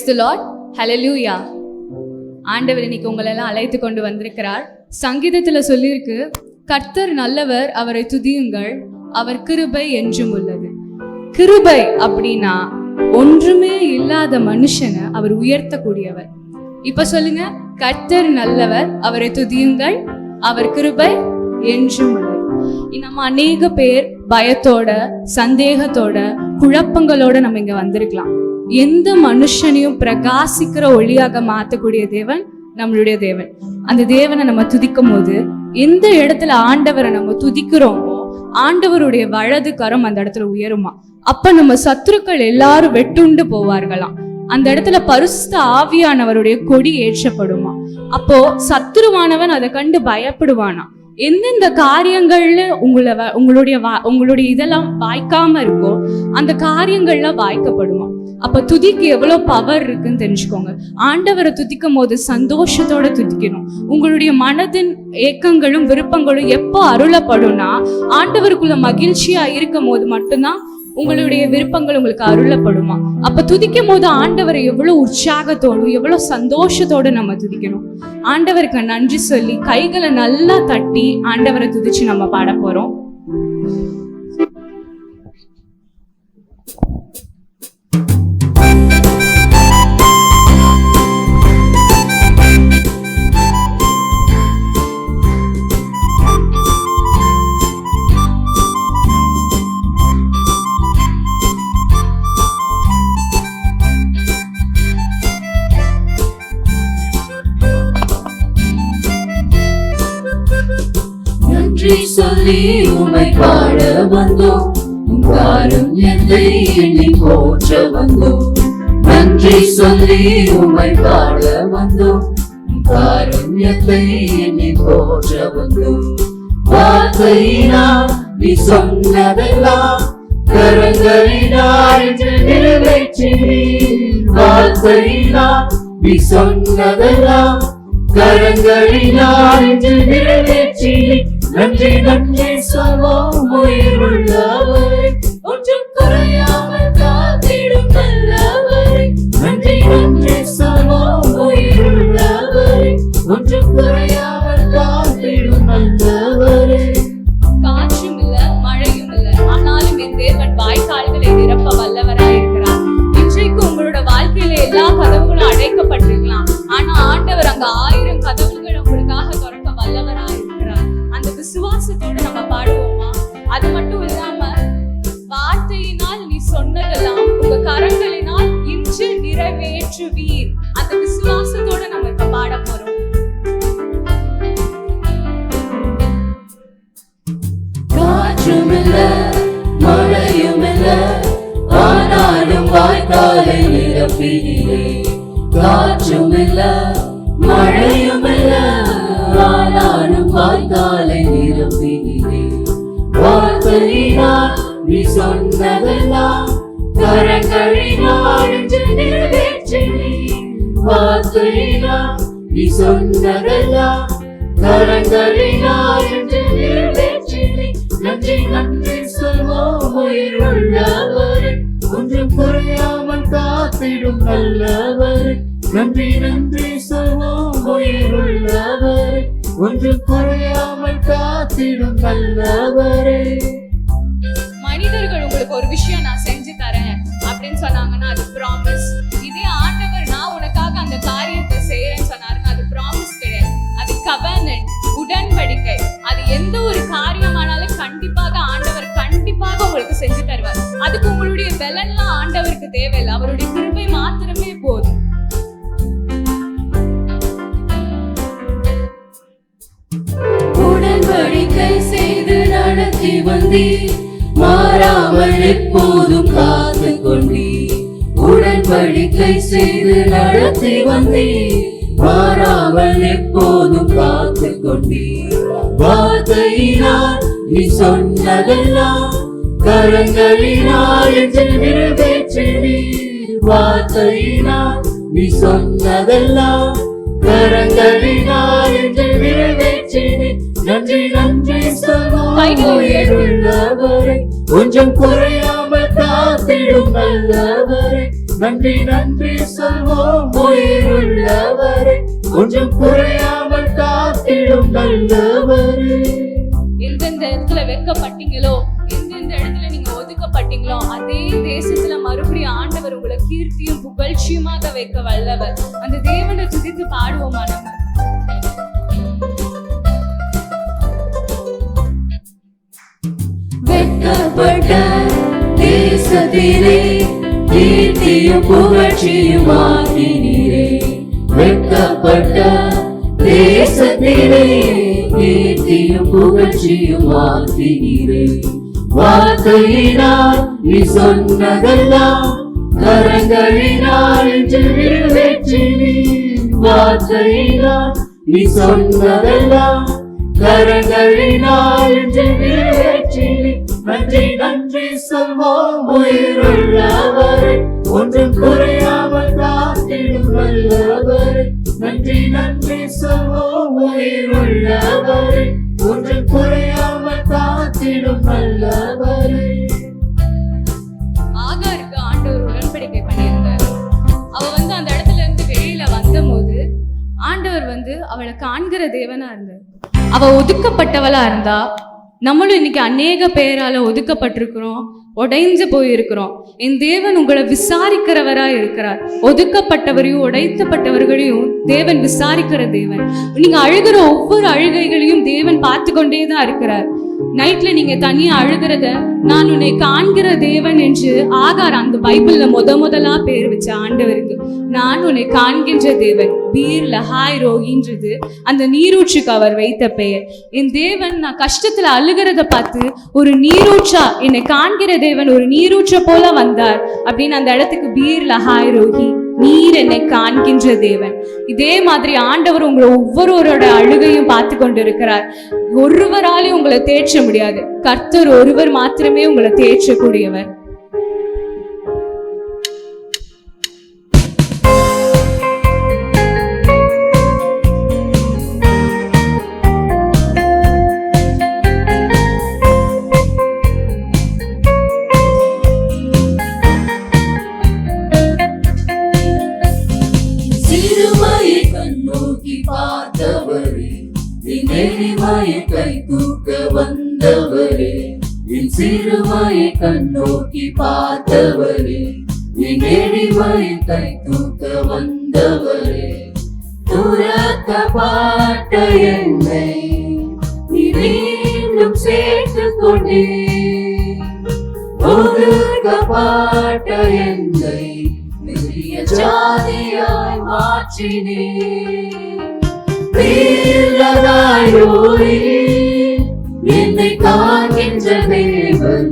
தி Lord. ஹல்லேலூயா. ஆண்டவர் இன்னைக்கு உங்களை எல்லாம் அழைத்து கொண்டு வந்திருக்கிறார். சங்கீதத்துல சொல்லியிருக்கு, கர்த்தர் நல்லவர், அவரை துதியுங்கள், அவர் கிருபை என்றும் உள்ளது. கிருபை அப்படின்னா ஒன்றுமே இல்லாத மனுஷனை அவர் உயர்த்தக்கூடியவர். இப்ப சொல்லுங்க, கர்த்தர் நல்லவர், அவரை துதியுங்கள், அவர் கிருபை என்றும் உள்ளது. நம்ம அநேக பேர் பயத்தோட, சந்தேகத்தோட, குழப்பங்களோட நம்ம இங்க வந்திருக்கலாம். எந்த மனுஷனையும் பிரகாசிக்கிற ஒளியாக மாற்றக்கூடிய தேவன் நம்மளுடைய தேவன். அந்த தேவனை நம்ம துதிக்கும் போது, எந்த இடத்துல ஆண்டவரை நம்ம துதிக்கிறோமோ ஆண்டவருடைய வலது கரம் அந்த இடத்துல உயருமா. அப்ப நம்ம சத்துருக்கள் எல்லாரும் வெட்டுண்டு போவார்களாம். அந்த இடத்துல பரிசுத்த ஆவியானவருடைய கொடி ஏற்றப்படுமா. அப்போ சத்துருவானவன் அதை கண்டு பயப்படுவானா. எந்தெந்த காரியங்கள்ல உங்களுடைய இதெல்லாம் வாய்க்காம இருக்கோ அந்த காரியங்கள்லாம் வாய்க்கப்படுமா. அப்ப துதிக்கு எவ்வளவு பவர் இருக்குன்னு தெரிஞ்சுக்கோங்க. ஆண்டவரை துதிக்கும் போது சந்தோஷத்தோட துதிக்கணும். உங்களுடைய மனதின் ஏக்கங்களும் விருப்பங்களும் எப்போ அருளப்படும்னா, ஆண்டவருக்குள்ள மகிழ்ச்சியா இருக்கும் போது மட்டும்தான் உங்களுடைய விருப்பங்கள் உங்களுக்கு அருளப்படுமா. அப்ப துதிக்கும் போது ஆண்டவரை எவ்வளவு உற்சாகத்தோடு, எவ்வளவு சந்தோஷத்தோடு நம்ம துதிக்கணும். ஆண்டவருக்கு நன்றி சொல்லி கைகளை நல்லா தட்டி ஆண்டவரை துதிச்சு நம்ம பாட போறோம். சொல்லி உமை பாட வந்தோம், காருண்யத்தை எண்ணி போற்ற வந்தோம். நன்றி சொல்லி உமை பாட வந்தோம், காருண்யத்தை எண்ணி போற்ற வந்தோம். வார்த்தையினால் நீ சொன்னதெல்லாம் கரங்களினால் என்று நிறைவேற்றினீர். வார்த்தையினால் நீ சொன்னதெல்லாம் கரங்களினால் என்று நிறைவேற்றினீர். நன்றி நன்றி சொல்வோம் உயிருள்ளவரை, ஒன்றும் குறையாமல் காத்திடும் நல்லவரை. நன்றி நன்றி சொல்வோம் உயிருள்ளவரை, ஒன்றும் குறையாமல் காத்திடும் நல்லவரை. காற்றும் இல்ல, மழையும் இல்ல, ஆனாலும் என் தேவன் வாய்க்கால்களை நிரப்ப வல்லவராய் இருக்கிறார். இன்றைக்கு உங்களோட வாழ்க்கையில எல்லா கதவுகளும் அடைக்கப்பட்டிருக்கலாம். ஆனா ஆண்டவர் அங்க 1000 கதவுகள் உங்களுக்காக திறக்க வல்லவராய் இருக்கிறார். அந்த விசுவாசத்தோட நம்ம பாடுவோமா. அது மட்டும் இல்லாம, வார்த்தையினால் நீ சொன்னதெல்லாம் உங்க கரங்களினால் இன்று நிறைவேற்றுவீர். அந்த விசுவாசத்தோட நம்ம இப்ப பாட போறோம். காற்றும் இல்ல, மழையும் இல்ல, ஆனாலும் வாய்க்காலை நிரப்பினீரே. காற்றும் இல்ல, மழையும் இல்ல, ஆனாலும் வாய்க்காலை நிரப்பினீரே. வார்த்தையினால் நீ சொன்னதெல்லாம் கரங்களினால் என்று நிறைவேற்றினீர். வார்த்தையினால் நீ சொன்னதெல்லாம் கரங்களினால் என்று நிறைவேற்றினீர். நன்றி நன்றி சொல்வோம் உயிருள்ளவரை, ஒன்றும் குறையாமல் காத்திடும் நல்லவரை. நன்றி நன்றி சொல்வோம் உயிருள்ளவரை, ஒன்றும் குறையாமல் காத்திடும் நல்லவரை. மனிதர்கள் உங்களுக்கு ஒரு விஷயம் நான் செஞ்சு தரேன் அப்படின்னு சொன்னாங்கன்னா அது ப்ராமிஸ். இதே ஆண்டவர் நான் உனக்காக அந்த காரியத்தை செய்யறேன்னு சொன்னாருன்னா அது ப்ராமிஸ் கிடையாது, அது கவர்னன்ட், உடன்படிக்கை. அது எந்த ஒரு காரியமானாலும் கண்டிப்பாக ஆண்டவர் கண்டிப்பாக உங்களுக்கு செஞ்சு தருவார். அதுக்கு உங்களுடைய பலன்லாம் ஆண்டவருக்கு தேவையில்லை, அவருடைய கிருபை மாத்திரமே போதும். உடன்படிக்கை செய்து நடத்தி வந்தீர், மாறாமல் எப்போதும் காத்து கொண்டீர். உடன்படிக்கை செய்து நடத்தி வந்தீர், மாறாமல் எப்போதும் காத்து கொண்டீர். வார்த்தையினால் நீ சொன்னதெல்லாம் கரங்களினால் என்று நிறைவேற்றினீர். வார்த்தையினால் நீ சொன்னதெல்லாம் கரங்களினால் என்று நிறைவேற்றினீர். நன்றி நன்றி சொல்வோம் உயிருள்ளவரை, கொஞ்சம் குறையாமல் காத்திடும் நல்லவரை. நன்றி நன்றி சொல்வோம் உயிருள்ளவரே, கொஞ்சம் குறையாமல் காத்திடும் நல்லவரே. எந்தெந்த இடத்துல வெட்கப்பட்டீங்களோ, எந்தெந்த இடத்துல நீங்க ஒதுக்கப்பட்டீங்களோ, அதே தேசத்துல மறுபடியும் ஆண்டவர் உங்களை கீர்த்தியும் புகழ்ச்சியுமாக வைக்க வல்லவர். அந்த தேவனை துதித்து பாடுவோமா நம்ம? வெட்கப்பட்ட தேசத்திலே கீர்த்தியும் புகழ்ச்சியும் ஆக்கினீரே. வெட்கப்பட்ட தேசத்திலே கீர்த்தியும் புகழ்ச்சியும் ஆக்கினீரே. வார்த்தையினால் நீ சொன்னதெல்லாம் கரங்களினால் இன்று நிறைவேற்றினீர். வார்த்தையினால் நீ சொன்னதெல்லாம் கரங்களினால் இன்று நிறைவேற்றினீர். நன்றி நன்றி சொல்வோம் உயிருள்ளவரே, ஒன்றும் குறையாமல் காத்திடும் நல்லவரே. நன்றி நன்றி சொல்வோம் உயிருள்ளவரே, ஒன்றும் குறையாமல் காத்திடும் நல்லவரே. ஆகாருக்கு ஆண்டவர் உடன்படிக்கை பண்ணியிருந்தார். அவ அந்த இடத்துல இருந்து வெளியில வந்த போது ஆண்டவர் அவளை காண்கிற தேவனா இருந்தார். அவ ஒதுக்கப்பட்டவளா இருந்தா, நம்மளும் இன்னைக்கு அநேக பேரால ஒதுக்கப்பட்டிருக்கிறோம், உடைஞ்சு போயிருக்கிறோம். என் தேவன் உங்களை விசாரிக்கிறவரா இருக்கிறார். ஒதுக்கப்பட்டவரையும் உடைத்தப்பட்டவர்களையும் தேவன் விசாரிக்கிற தேவன். நீங்க அழுகிற ஒவ்வொரு அழுகைகளையும் தேவன் பார்த்து கொண்டேதான் இருக்கிறார். நைட்ல நீங்க தனியா அழுகிறத நான் உன்னை காண்கிற தேவன் என்று ஆகார் அந்த பைபிள்ல முதலா பேர் வச்ச ஆண்டவருக்கு. நான் உன்னை காண்கின்ற தேவன், பீர் லஹாய் ரோகின்றது அந்த நீரூற்றுக்கு அவர் வைத்த பெயர். என் தேவன் நான் கஷ்டத்துல அழுகிறத பார்த்து ஒரு நீரூற்றா என்னை காண்கிற தேவன் ஒரு நீரூற்ற போல வந்தார் அப்படின்னு அந்த இடத்துக்கு பீர் லஹாய் ரோகி, நீர் என்னை காண்கின்ற தேவன். இதே மாதிரி ஆண்டவர் உங்களை ஒவ்வொருவரோட அழுகையும் பார்த்து கொண்டு இருக்கிறார். ஒருவராலையும் உங்களை தேற்ற முடியாது. கர்த்தர் ஒருவர் மாத்திரமே உங்களை தேற்றக்கூடியவர். கை தூக்க வந்தவரே, என் சிறுமையை கண்ணோக்கி பார்த்தவரே, என் எளிமையை கை தூக்க வந்தவரே, துரத்தப்பட்ட என்னை நீ மீண்டும் சேர்த்துக் கொண்டே, ஒதுக்கப்பட்ட என்னை பெரிய ஜாதியாய் மாற்றினே. என்னை காண்கின்ற தேவன்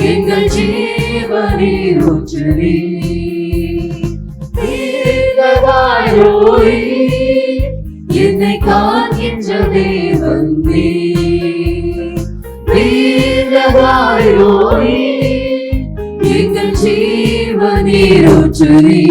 எங்கள் ஜீவனில் ஊற்றுவே. என்னை காண்கின்ற தேவன் எங்கள் ஜீவனில் ஊற்றுவே.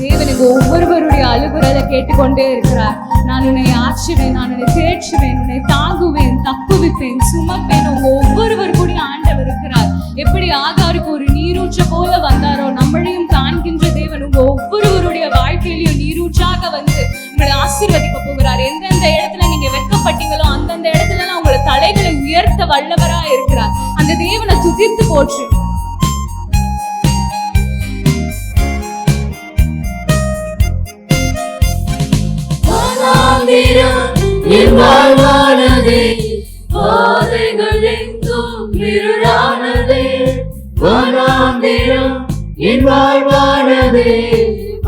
தேவனுக்கு ஒவ்வொருவருடைய அழுகுறதை கேட்டுக்கொண்டே இருக்கிறார். நான் உன்னை ஆற்றுவேன், நான் உன்னை தேற்றுவேன், உன்னை தாங்குவேன், தப்புவிப்பேன், சுமப்பேன். உங்க ஒவ்வொருவர் கூட ஆண்டவர் இருக்கிறார். எப்படி ஆகாருக்கு ஒரு நீரூற்ற போல வந்தாரோ, நம்மளையும் காண்கின்ற தேவன் உங்க ஒவ்வொருவருடைய வாழ்க்கையிலையும் நீரூற்றாக உங்களை ஆசீர்வதிக்க போகிறார். எந்தெந்த இடத்துல நீங்க வெட்கப்பட்டீங்களோ அந்தந்த இடத்துல எல்லாம் உங்களை தலைகளை உயர்த்த வல்லவரா இருக்கிறார். அந்த தேவனை துதித்து போற்று. என் வாழ்வானதே, பாதைகள் எங்கும் இருளானதே. வனாந்திரம் என் வாழ்வானதே,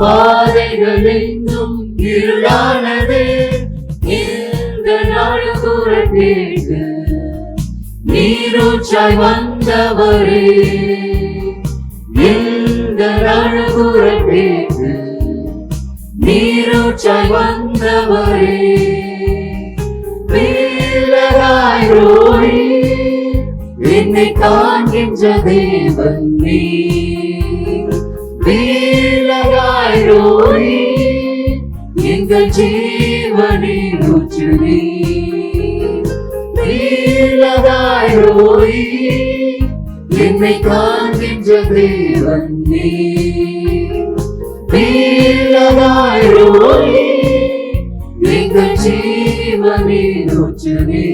பாதைகள் எங்கும் இருளானதே. இந்த நாடு கூறப்பேட்டு நீரூற்றாய் வந்தவரே, இந்த நாடு கூறப்பேட்டு நீரூற்றாய் வந்தவரே. என்னை காண்கின்ற தேவன் எங்கள் ஜீவனில் ஊற்றுவே. நீலதாய் ரோய் என்னை காண்கின்ற தேவன் நீ நீலதாய் ரோய் எங்கள் ஜீவனின் ஊற்றமே.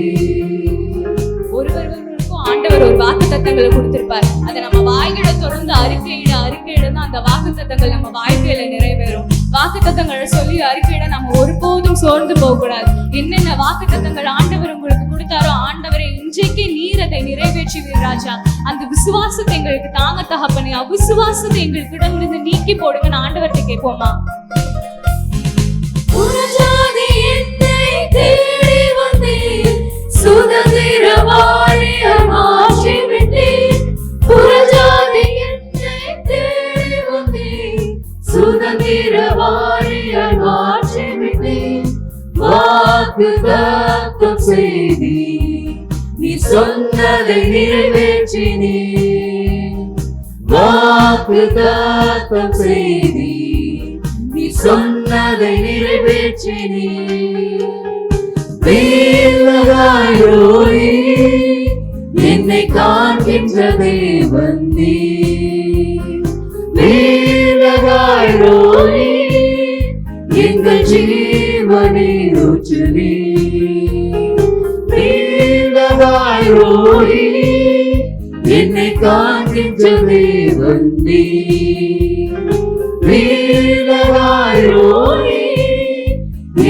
ஒருவருக்கும் ஆண்டவர் ஒரு வாக்குத்தத்தங்களை கொடுத்திருப்பார். அதை நம்ம வாய்களை தொடர்ந்து அறிக்கையிட தான் அந்த வாக்குத்தத்தங்கள் நம்ம வாழ்க்கையில நிறைவேறும். வாக்குத்தத்தங்களை சொல்லி அறிக்கையிட நம்ம ஒருபோதும் சோர்ந்து போக கூடாது. என்னென்ன வாக்குத்தத்தங்கள் ஆண்டவர் உங்களுக்கு கொடுத்தாரோ, ஆண்டவரை இன்றைக்கு நீர் அதை நிறைவேற்றுவீர் ராஜா. அந்த விசுவாசத்தை எங்களுக்கு தாங்க தகப்பனே. அவிசுவாசத்தை எங்களுக்கு இடமிருந்து நீக்கி போடுங்க. ஆண்டவர்கிட்ட கேட்போமா? புறஜாதி என்னை தேடி வந்தீர், சுதந்திரவாளியாய் மாற்றி விட்டீர். புறஜாதி என்னை தேடி வந்தீர், சுதந்திரவாளியாய் மாற்றி விட்டீர். வாக்குத்தத்தம் செய்தீர், நீ சொன்னதை நிறைவேற்றினீர். வாக்குத்தத்தம் செய்தீர், நீ சொன்னதை நிறைவேற்றினீர். நீலதாய் ரோய் என்னை காண்கின்ற தேவன் நீ நீலதாய் ரோய் எங்கள் ஜீவனின் ஊற்றமே. நீலதாய் ரோய் என்னை காண்கின்ற தேவன் நீ நீலதாய் ரோய்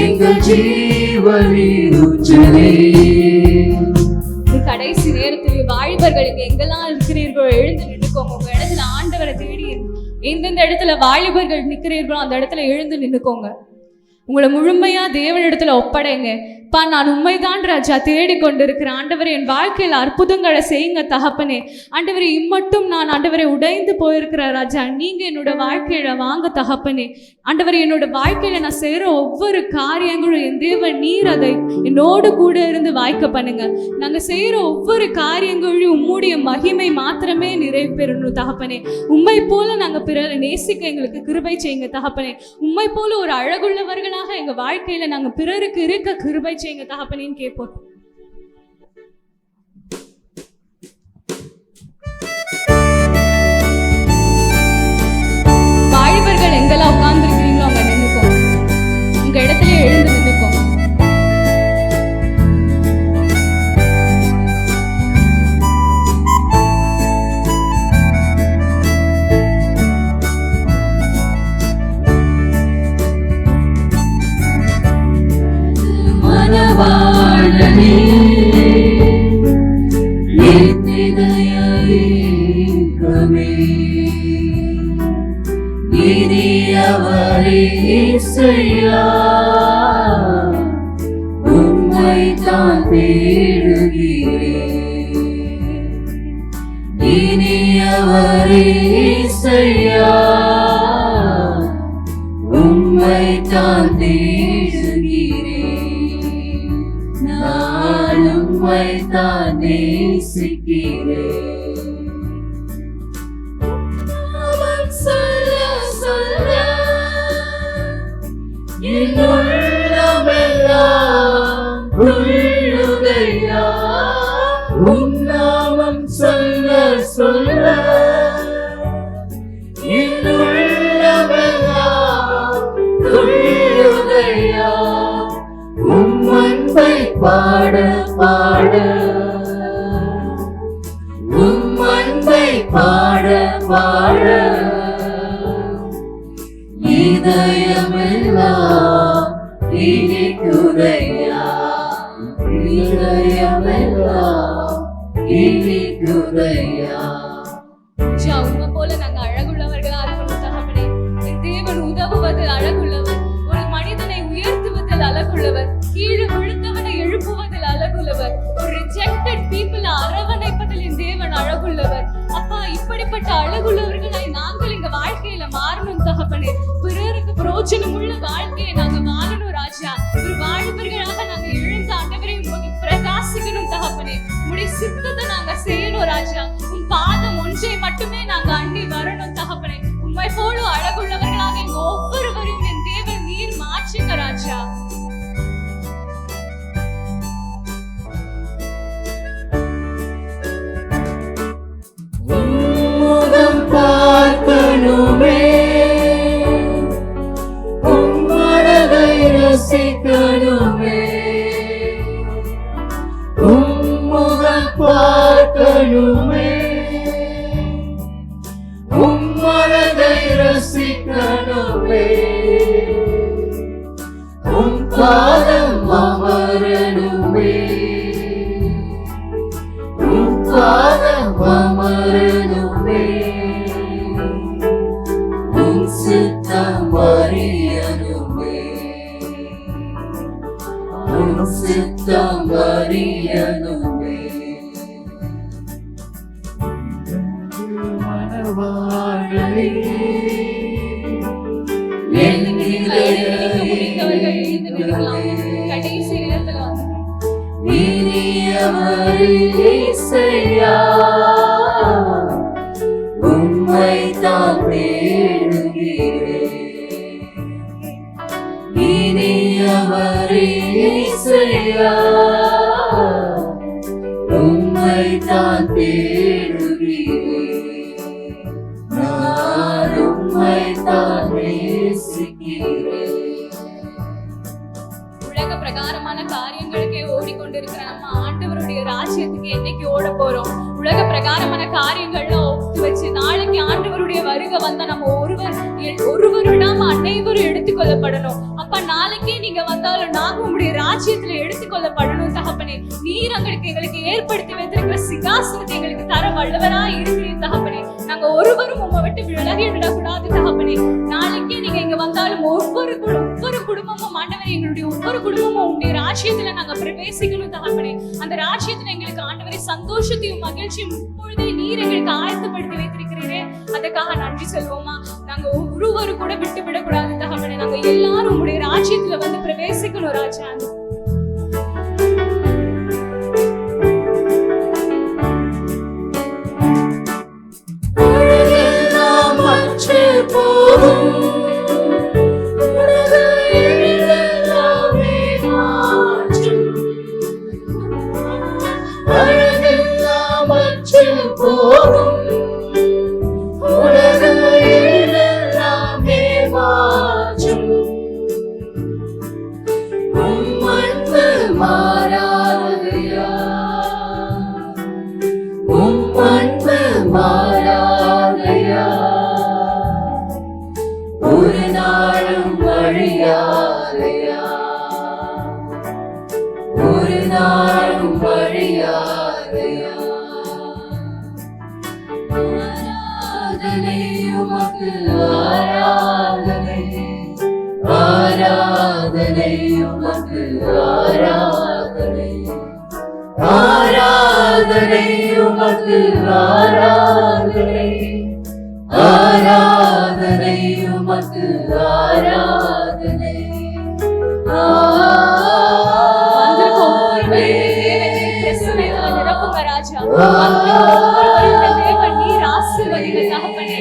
எங்கள் ஜீவனின் ஊற்றமே. கடைசி நேரத்தில் வாலிபர்களுக்கு எங்கெல்லாம் இருக்கிறீர்களோ எழுந்து நின்னுக்கோங்க. உங்க இடத்துல ஆண்டவரை தேடி எந்தெந்த இடத்துல வாலிபர்கள் நிக்கிறீர்களோ அந்த இடத்துல எழுந்து நின்னுக்கோங்க. உங்களை முழுமையா தேவனிடத்துல ஒப்படைங்க. பா, நான் உண்மைதான் ராஜா தேடி கொண்டிருக்கிறேன். ஆண்டவரே, என் வாழ்க்கையில் அற்புதங்களை செய்யுங்க தகப்பனே. ஆண்டவரே, இம்மட்டும் நான் ஆண்டவரை உடைந்து போயிருக்கிற ராஜா, நீங்க என்னோட வாழ்க்கையில வாங்க தகப்பனே. ஆண்டவரே, என்னோட வாழ்க்கையில நான் செய்யற ஒவ்வொரு காரியங்களும் என் தேவன் நீர் அதை என்னோடு கூட இருந்து வாய்க்க பண்ணுங்க. நாங்க செய்யற ஒவ்வொரு காரியங்களையும் உம்முடைய மகிமை மாத்திரமே நிறைவு பெறணும் தகப்பனே. உண்மை போல நாங்க பிறரை நேசிக்க எங்களுக்கு கிருபை செய்யுங்க தகப்பனே. உண்மை போல ஒரு அழகுள்ளவர்களாக எங்க வாழ்க்கையில நாங்க பிறருக்கு இருக்க கிருபை செய்யுங்க தகப்பனேன்னு கேட்போம். வாலிபர்கள் எங்கெல்லாம் உட்கார்ந்து இருக்கிறீங்களோ அங்க நின்னுக்கோங்க. உங்க இடத்துல எழுந்து நின்னுக்கோங்க. மனவாளனே என் இதய ஏக்கமே, இனியவரே இயேசுயா, உம்மைத்தான் தேடுகிறேன். இனியவரே இயேசுயா, உம்மைத்தான் தேடுகிறேன். நான் உம்மைத்தான் நேசிக்கிறேன். அவன் சொல்ல சொல்ல என் உள்ளமெல்லாம் துள்ளுதையா. உம் நாமம் சொல்ல சொல்ல என் உள்ளமெல்லாம் துள்ளுதையா. உம் அன்பை பாட பாட, உம் அன்பை பாட பாட, இதயமெல்லாம் இனிக்குதையா. இதயமெல்லாம் இனிக்குதையா. உண்மை போல நாங்க அழகுள்ளவர்களா இருக்கணும் தகப்பனே. என் தேவன் உதவுவதில் அழகுள்ளவர், ஒரு மனிதனை உயர்த்துவதில் அழகுள்ளவர், கீழே விழுந்தவனை எழுப்புவதில் அழகுள்ளவர், ஒரு ரிஜெக்டட் பீப்புள் அரவணைப்பதில் என் தேவன் அழகுள்ளவர். அப்பா, இப்படிப்பட்ட அழகுள்ளவர்களாய் நாங்கள் எங்க வாழ்க்கையில மாறணும் தகப்பனே. பிறருக்கு பிரோஜனம் உள்ள வாழ்க்கையை நாங்க வாழணும் ராஜா. ஒரு வாலிபர்களாக நாங்க எழுந்த ஆண்டவரை பிரகாசிக்கணும் தகப்பனே. உடைய சித்தத்தை நாங்க செய்யணும் ராஜா. உன் பாதம் ஒன்றை மட்டுமே நாங்க அண்டி வரணும் தகப்பனே. உண்மை போல அழகுள்ளவர்களாக எங்க ஒவ்வொருவரையும் என் தேவன் நீர் மாற்றுங்க ராஜா. பார்க்கணுமே, உம் மனதை ரசிக்கணுமே, உம் பாதம் அமரணுமே, உம் பாதம் அமரணுமே, உம் சித்தம் அறியணுமே, உம் சித்தம் அறியணுமே. மனவாளனே, என் முடிந்தவர்கள் எழுந்து நிற்கலாம். கடைசி நேரத்துல வந்து இனியவர் இயேசையா, உம்மைத்தான் தேடுகிறேன். இனியவர் இயேசையா, உம்மைத்தான் தேடுகிறேன். நான் உம்மைத்தான் நேசிக்கிறேன். உலக பிரகாரமான காரியங்களுக்கே ஓடிக்கொண்டிருக்கிற நம்ம ஆண்டவருடைய ராஜ்யத்துக்கு என்னைக்கு ஓட போறோம்? உலக பிரகாரமான காரியங்கள்லாம் ஒப்பு வச்சு நாளைக்கு ஆண்டவருடைய வருகை வந்தா நம்ம ஒருவர் விடாம அனைவரும் எடுத்துக்கொள்ளப்படணும். அப்ப நாளைக்கே நீங்க வந்தாலும் நாங்க உங்களுடைய ராஜ்யத்துல எடுத்துக்கொள்ளப்படணும். தகப்பனே, நீர் எங்களுக்கு ஏற்படுத்தி வைத்திருக்கிற சிங்காசனத்தை எங்களுக்கு தர வல்லவரா இருக்கிறீர் தகப்பனே. நாங்க ஒருவரும் உங்களை விட்டு விலகி விடக்கூடாது தகப்பனே. நாளைக்கே நீங்க இங்க வந்தாலும் ஒவ்வொரு குடும்பமும் ஆண்டவரே, எங்களுடைய ஒவ்வொரு குடும்பமும் உங்களுடைய ராஜ்யத்துல நாங்க பிரவேசிக்கணும் தகப்பனே. அந்த ராஜ்யத்துல எங்களுக்கு ஆண்டவரே சந்தோஷத்தையும் மகிழ்ச்சியும் இப்பொழுதே நீர் எங்களுக்கு ஆயத்தப்படுத்தி வைத்திருக்கிறீரே, அதுக்காக நன்றி சொல்வோமா? நாங்க ஒருவரு கூட விட்டு விடக்கூடாது தகப்பனே. நாங்க எல்லாரும் உங்களுடைய ராஜ்யத்துல வந்து பிரவேசிக்கணும் ராஜா. ஒரு நாளும் வழியாதையா, ஒரு நாளும் வழியாதையா. ஆராதனை உமக்கு ஆராதனை, ஆராதனை உமக்கு ஆராதனை, ஆராதனை உமக்கு ஆராதனை, ஆராதனை உமக்கு ஆராதனை. நிரப்புங்க ராஜா. தேவன் நீர் ஆசீர்வதிங்க தகப்பனே.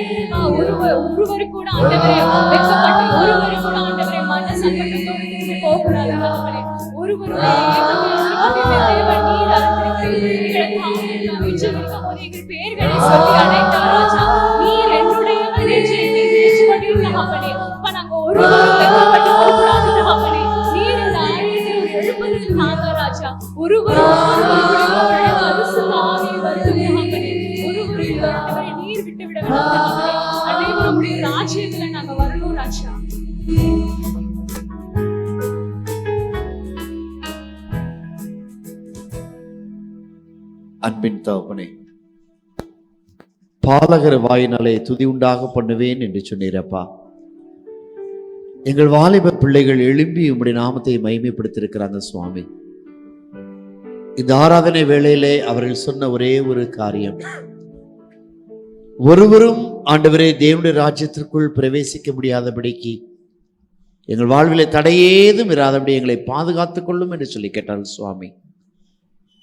ஒருவரு கூட ஆண்டவரே வெட்கப்பட்டு, ஒருவரு கூட ஆண்டவரே மன சங்கடத்தோடு திரும்பி போகக்கூடாது தகப்பனே. ஒருவருடைய தேவன் நீர் அழைத்திருக்கிறீர்கள். வீட்டில் போது எங்கள் பெயர்களை சொல்லி அழைத்தார் ராஜா. நீர் என்னுடையவர் என்று என்னை ஏற்றுக்கொண்டீர் தகப்பனே. அப்ப நாங்க ஒருவரும் வெட்கப்பட்டு போகக்கூடாது தகப்பனே. நீர் இந்த ஆலயத்தில் ஒரு எழுப்புதல் தாங்க ராஜா. ஒருவரும் நீர் விட்டு விட அனைவரும் ராஜ்யத்துல நாங்க வரணும் ராஜா. அன்பின் தகப்பனே, பாலகர் வாயினாலே துதி உண்டாக பண்ணுவேன் என்று சொன்னீரப்பா. எங்கள் வாலிப பிள்ளைகள் எழும்பி உம்முடைய நாமத்தை மகிமைப்படுத்தியிருக்கிறாங்க சுவாமி. இந்த ஆராதனை வேளையிலே அவர்கள் சொன்ன ஒரே ஒரு காரியம், ஒருவரும் ஆண்டவரே தேவனுடைய ராஜ்யத்திற்குள் பிரவேசிக்க முடியாதபடிக்கு எங்கள் வாழ்விலே தடையேதும் இராதபடி எங்களை பாதுகாத்துக் கொள்ளும் என்று சொல்லி கேட்டார்கள் சுவாமி.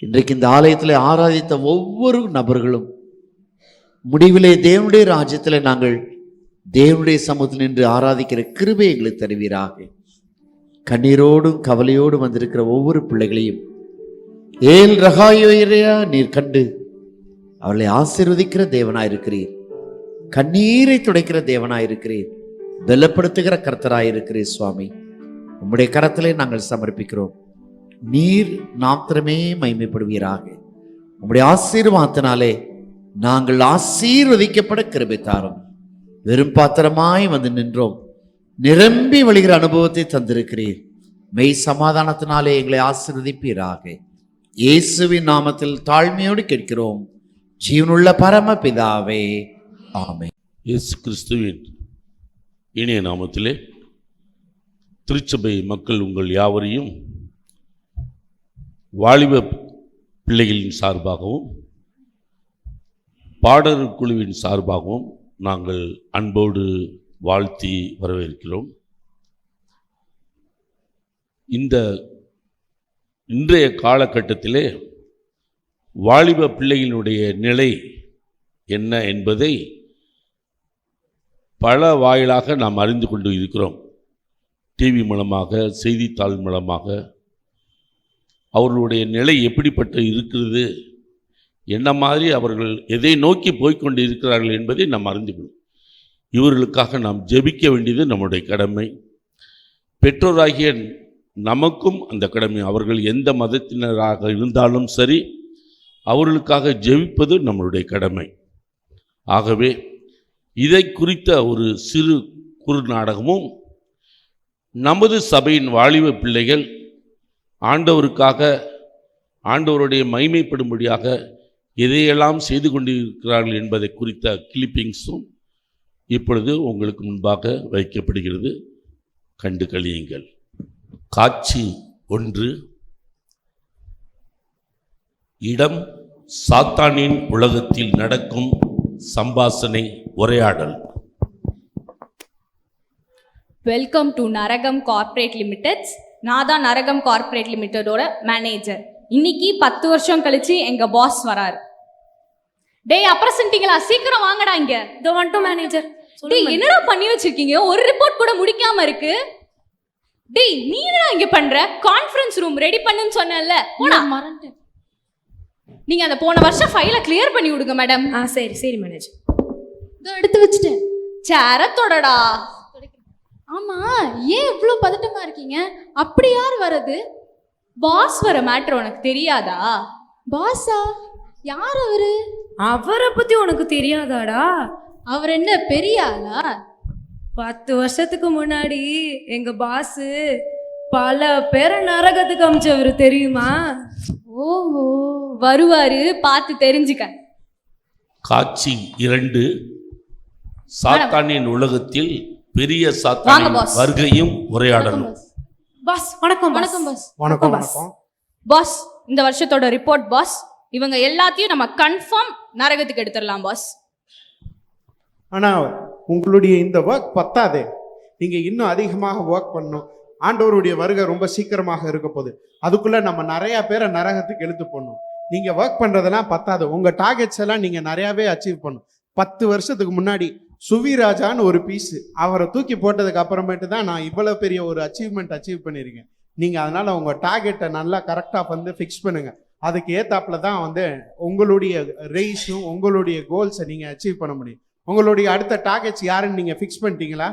இன்றைக்கு இந்த ஆலயத்தில் ஆராதித்த ஒவ்வொரு நபர்களும் முடிவிலே தேவனுடைய ராஜ்யத்தில் நாங்கள் தேவனுடைய சமூகத்தில் நின்று ஆராதிக்கிற கிருபை எங்களுக்கு தருவீராக. கண்ணீரோடும் கவலையோடும் வந்திருக்கிற ஒவ்வொரு பிள்ளைகளையும் ஏல் ரகாயோரையா நீர் கண்டு அவளை ஆசீர்வதிக்கிற தேவனாயிருக்கிறீர், கண்ணீரை துடைக்கிற தேவனாயிருக்கிறீர், பலப்படுத்துகிற கர்த்தராயிருக்கிறீர் சுவாமி. உம்முடைய கரத்திலே நாங்கள் சமர்ப்பிக்கிறோம். நீர் மாத்திரமே மகிமைப்படுவீராக. உம்முடைய ஆசீர்வாதத்தினாலே நாங்கள் ஆசீர்வதிக்கப்பட கிருபை தாரும். வெறும் பாத்திரமாய் வந்து நின்றோம், நிரம்பி வழிகிற அனுபவத்தை தந்திருக்கிறீர். மெய் சமாதானத்தினாலே எங்களை ஆசீர்வதிப்பீராக. இயேசுவின் நாமத்தில் தாழ்மையோடு கேட்கிறோம் ஜீவனுள்ள பரமபிதாவே, ஆமென். இயேசு கிறிஸ்துவின் இனிய நாமத்திலே திருச்சபை மக்கள் உங்கள் யாவரையும் வாலிப பிள்ளைகளின் சார்பாகவும் பாடகர் குழுவின் சார்பாகவும் நாங்கள் அன்போடு வாழ்த்தி வரவேற்கிறோம். இன்றைய காலகட்டத்திலே வாலிப பிள்ளைகளினுடைய நிலை என்ன என்பதை பல வாயிலாக நாம் அறிந்து கொண்டு இருக்கிறோம். டிவி மூலமாக, செய்தித்தாள் மூலமாக அவர்களுடைய நிலை எப்படிப்பட்ட இருக்கிறது, என்ன மாதிரி அவர்கள் எதை நோக்கி போய்கொண்டு இருக்கிறார்கள் என்பதை நாம் அறிந்து கொள்ளும். இவர்களுக்காக நாம் ஜெபிக்க வேண்டியது நம்முடைய கடமை. பெற்றோராகிய நமக்கும் அந்த கடமை. அவர்கள் எந்த மதத்தினராக இருந்தாலும் சரி, அவர்களுக்காக ஜெபிப்பது நம்மளுடைய கடமை. ஆகவே இதை குறித்த ஒரு சிறு குறு நாடகமும் நமது சபையின் வாலிப பிள்ளைகள் ஆண்டவருக்காக, ஆண்டவருடைய மகிமைப்படும்படியாக எதையெல்லாம் செய்து கொண்டிருக்கிறார்கள் என்பதை குறித்த கிளிப்பிங்ஸும் இப்பொழுது உங்களுக்கு முன்பாக வைக்கப்படுகிறது. கண்டு கழியுங்கள். காட்சி 1. இடம் சாத்தானின் உலகத்தில் நடக்கும் சம்பாஷணை உரையாடல். வெல்கம் டு நரகம் கார்ப்பரேட் லிமிடெட்ஸ். நான் தான் நரகம் கார்ப்பரேட் லிமிடெடோட மேனேஜர். இன்னைக்கு 10 வருஷம் கழிச்சு எங்க பாஸ் வராரு. டேய் அப்ரசன்ட்டிங்களா, சீக்கிரம் வாங்கடா இங்க. இதோ வந்துட்டோம் மேனேஜர். டேய் என்னடா பண்ணி வச்சிருக்கீங்க? ஒரு ரிப்போர்ட் கூட முடிக்காம இருக்கு. டேய் நீ என்னடா இங்க பண்ற? கான்ஃபரன்ஸ் ரூம் ரெடி பண்ணுன்னு சொன்னேன்ல, போடா. மறந்துட்டேன். நீங்க அந்த போன வருஷம் ஃபைலை கிளியர் பண்ணி விடுங்க மேடம். சரி சரி மேனேஜர். இதோ எடுத்து வச்சிட்டேன். சேரத்தோடடா. ஆமா, ஏன் இவ்வளோ பதட்டமா இருக்கீங்க? அப்படி யார் வரது? பாஸ் வர மேட்டர் உனக்கு தெரியாதா? பாஸா? யார் அவரு? அவரை பத்தி உனக்கு தெரியாதாடா? அவர் என்ன பெரிய ஆளா? 10 வருஷத்துக்கு முன்னாடி எங்க பாஸ் பல பேரை நரகத்துக்கு அமிச்சவர் தெரியுமா? ஓஹோ, வருவாரு, பார்த்து தெரிஞ்சுக்க. காட்சி 2. சாத்தானின் உலகத்தில் பெரிய சாத்தானின் வருகையும் உரையாடலும். பாஸ் வணக்கம். வணக்கம் பாஸ். வணக்கம் வணக்கம் பாஸ், இந்த வருஷத்தோட ரிப்போர்ட் பாஸ். இவங்க எல்லாத்தையும் நம்ம கன்ஃபார்ம் நரகத்துக்கு எடுத்துடலாம் பாஸ். ஆனா உங்களுடைய இந்த ஒர்க் பத்தாதே, நீங்க இன்னும் அதிகமாக ஒர்க் பண்ணணும். ஆண்டவருடைய வருகை ரொம்ப சீக்கிரமாக இருக்க போகுது. அதுக்குள்ள நம்ம நிறைய பேரை நரகத்துக்கு எடுத்து போடணும். நீங்க ஒர்க் பண்றதெல்லாம் பத்தாது, உங்க டார்கெட்ஸ் எல்லாம் நீங்க நிறையவே அச்சீவ் பண்ணணும். 10 வருஷத்துக்கு முன்னாடி சுவிராஜான்னு ஒரு பீஸ், அவரை தூக்கி போட்டதுக்கு அப்புறமேட்டு தான் நான் இவ்வளவு பெரிய ஒரு அச்சீவ்மெண்ட் அச்சீவ் பண்ணியிருக்கேன். நீங்க அதனால உங்க டார்கெட்டை நல்லா கரெக்டா வந்து ஃபிக்ஸ் பண்ணுங்க. அதுக்கு ஏத்தாப்புல தான் வந்து உங்களுடைய ரேஸும் உங்களுடைய கோல்ஸை நீங்க அச்சீவ் பண்ண முடியும். உங்களுடைய அடுத்த டார்கெட்ஸ் யாருன்னு நீங்க ஃபிக்ஸ் பண்ணிட்டீங்களா?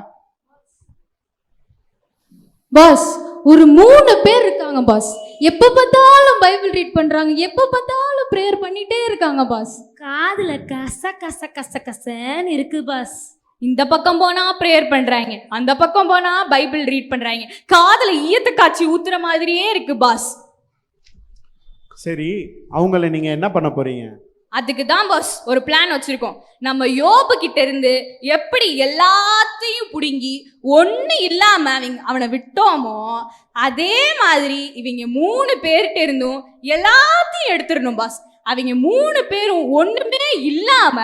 பாஸ், ஒரு 3 பேர் இருக்காங்க பாஸ். எப்ப பார்த்தாலும் பைபிள் ரீட் பண்றாங்க, எப்ப பார்த்தாலும் பிரேயர் பண்ணிட்டே இருக்காங்க பாஸ். காதுல கச கச கச கசன்னு இருக்கு பாஸ். இந்த பக்கம் போனா பிரேயர் பண்றாங்க, அந்த பக்கம் போனா பைபிள் ரீட் பண்றாங்க. காதுல ஈயத்த காட்சி ஊத்துற மாதிரியே இருக்கு பாஸ். சரி, அவங்கள நீங்க என்ன பண்ண போறீங்க? அதுக்கு தான் பாஸ் ஒரு பிளான் வச்சிருக்கோம். நம்ம யோபு கிட்ட இருந்து எப்படி எல்லாத்தையும் புடுங்கி ஒண்ணு இல்லாம அவனை விட்டோமோ, அதே மாதிரி இவங்க 3 பேர்கிட்ட இருந்தும் எல்லாத்தையும் எடுத்துடணும் பாஸ். அவங்க 3 பேரும் ஒண்ணுமே இல்லாம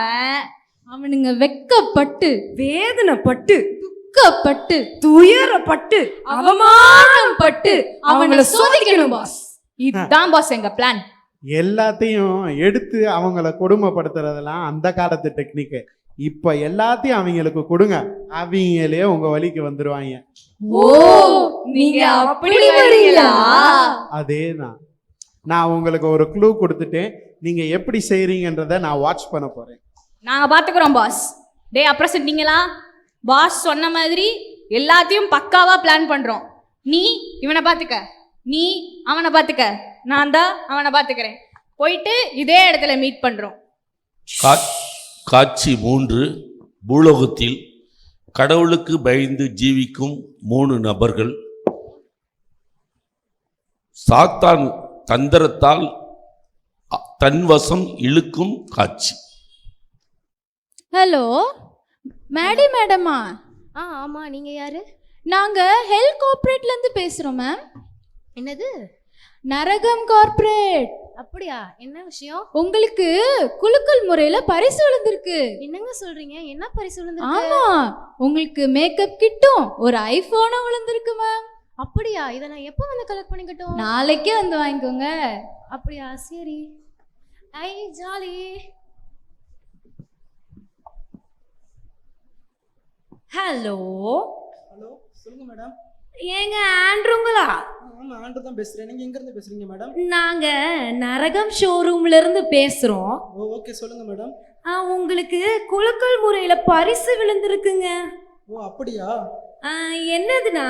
அவனுங்க வெக்கப்பட்டு, வேதனைப்பட்டு, துக்கப்பட்டு, துயரப்பட்டு, அவமானப்பட்டு அவங்கள சோதிக்கணும் பாஸ். இதுதான் பாஸ் எங்க பிளான். எல்லாத்தையும் எடுத்து அவங்கள கொடுமைப்படுத்துறதெல்லாம் அந்த காலத்து டெக்னிக்கு. இப்ப எல்லாத்தையும் அவங்களுக்கு கொடுங்க, அவங்களே உங்க வழிக்கு வந்துருவாங்க. ஓ, நீங்க அப்படி வரீங்களா? அதேதான். நான் உங்களுக்கு ஒரு க்ளூ கொடுத்துட்டேன், நீங்க எப்படி செய்றீங்கன்றத நான் வாட்ச் பண்ண போறேன். நாங்க பாத்துக்கிறோம் பாஸ். டே அப்ரசன்ட்டிங்களா, பாஸ் சொன்ன மாதிரி எல்லாத்தையும் பக்காவா பிளான் பண்றோம். நீ இவனை பாத்துக்க, நீ அவனை பாத்துக்க, நான் தான் அவனை பாத்துக்கிறேன். போயிட்டு இதே இடத்துல மீட் பண்றோம். காட்சி 3. பூலோகத்தில் கடவுளுக்கு பயந்து ஜீவிக்கும் 3 நபர்கள் சாத்தான் தந்திரத்தால் தன்வசம் இழுக்கும் காட்சி. ஹலோ மேடமா? ஆமா, நீங்க யாரு? நாங்க ஹெல் கார்ப்பரேட்ல இருந்து பேசுறோம் மேம். என்னது? நரகம் கார்ப்பரேட். அப்படியா? என்ன விஷயம்? உங்களுக்கு குலுக்கல் முறையில பரிசு விழுந்திருக்கு. என்னங்க சொல்றீங்க? என்ன பரிசு விழுந்திருக்கு? ஆமா, உங்களுக்கு மேக்கப் கிட்டும் ஒரு ஐபோனும் விழுந்திருக்கு மேம். அப்படியா? இதை நான் எப்போ வந்து கலெக்ட் பண்ணிக்கட்டும்? நாளைக்கே வந்து வாங்கிக்கோங்க. அப்படியா? சரி. ஐ ஜாலி. ஹலோ ஹலோ, சொல்லுங்க மேடம். ஏங்க ஆண்ட்ருங்களா? ஆமா, ஆண்ட்ரு தான் பேசுறேன். நீங்க எங்க இருந்து பேசுறீங்க மேடம்? நாங்க நரகம் ஷோரூம்ல இருந்து பேசுறோம். ஓகே, சொல்லுங்க மேடம். உங்களுக்கு குலுக்கல் முறையில பரிசு விழுந்திருக்குங்க. ஓ, அப்படியா? என்னதுன்னா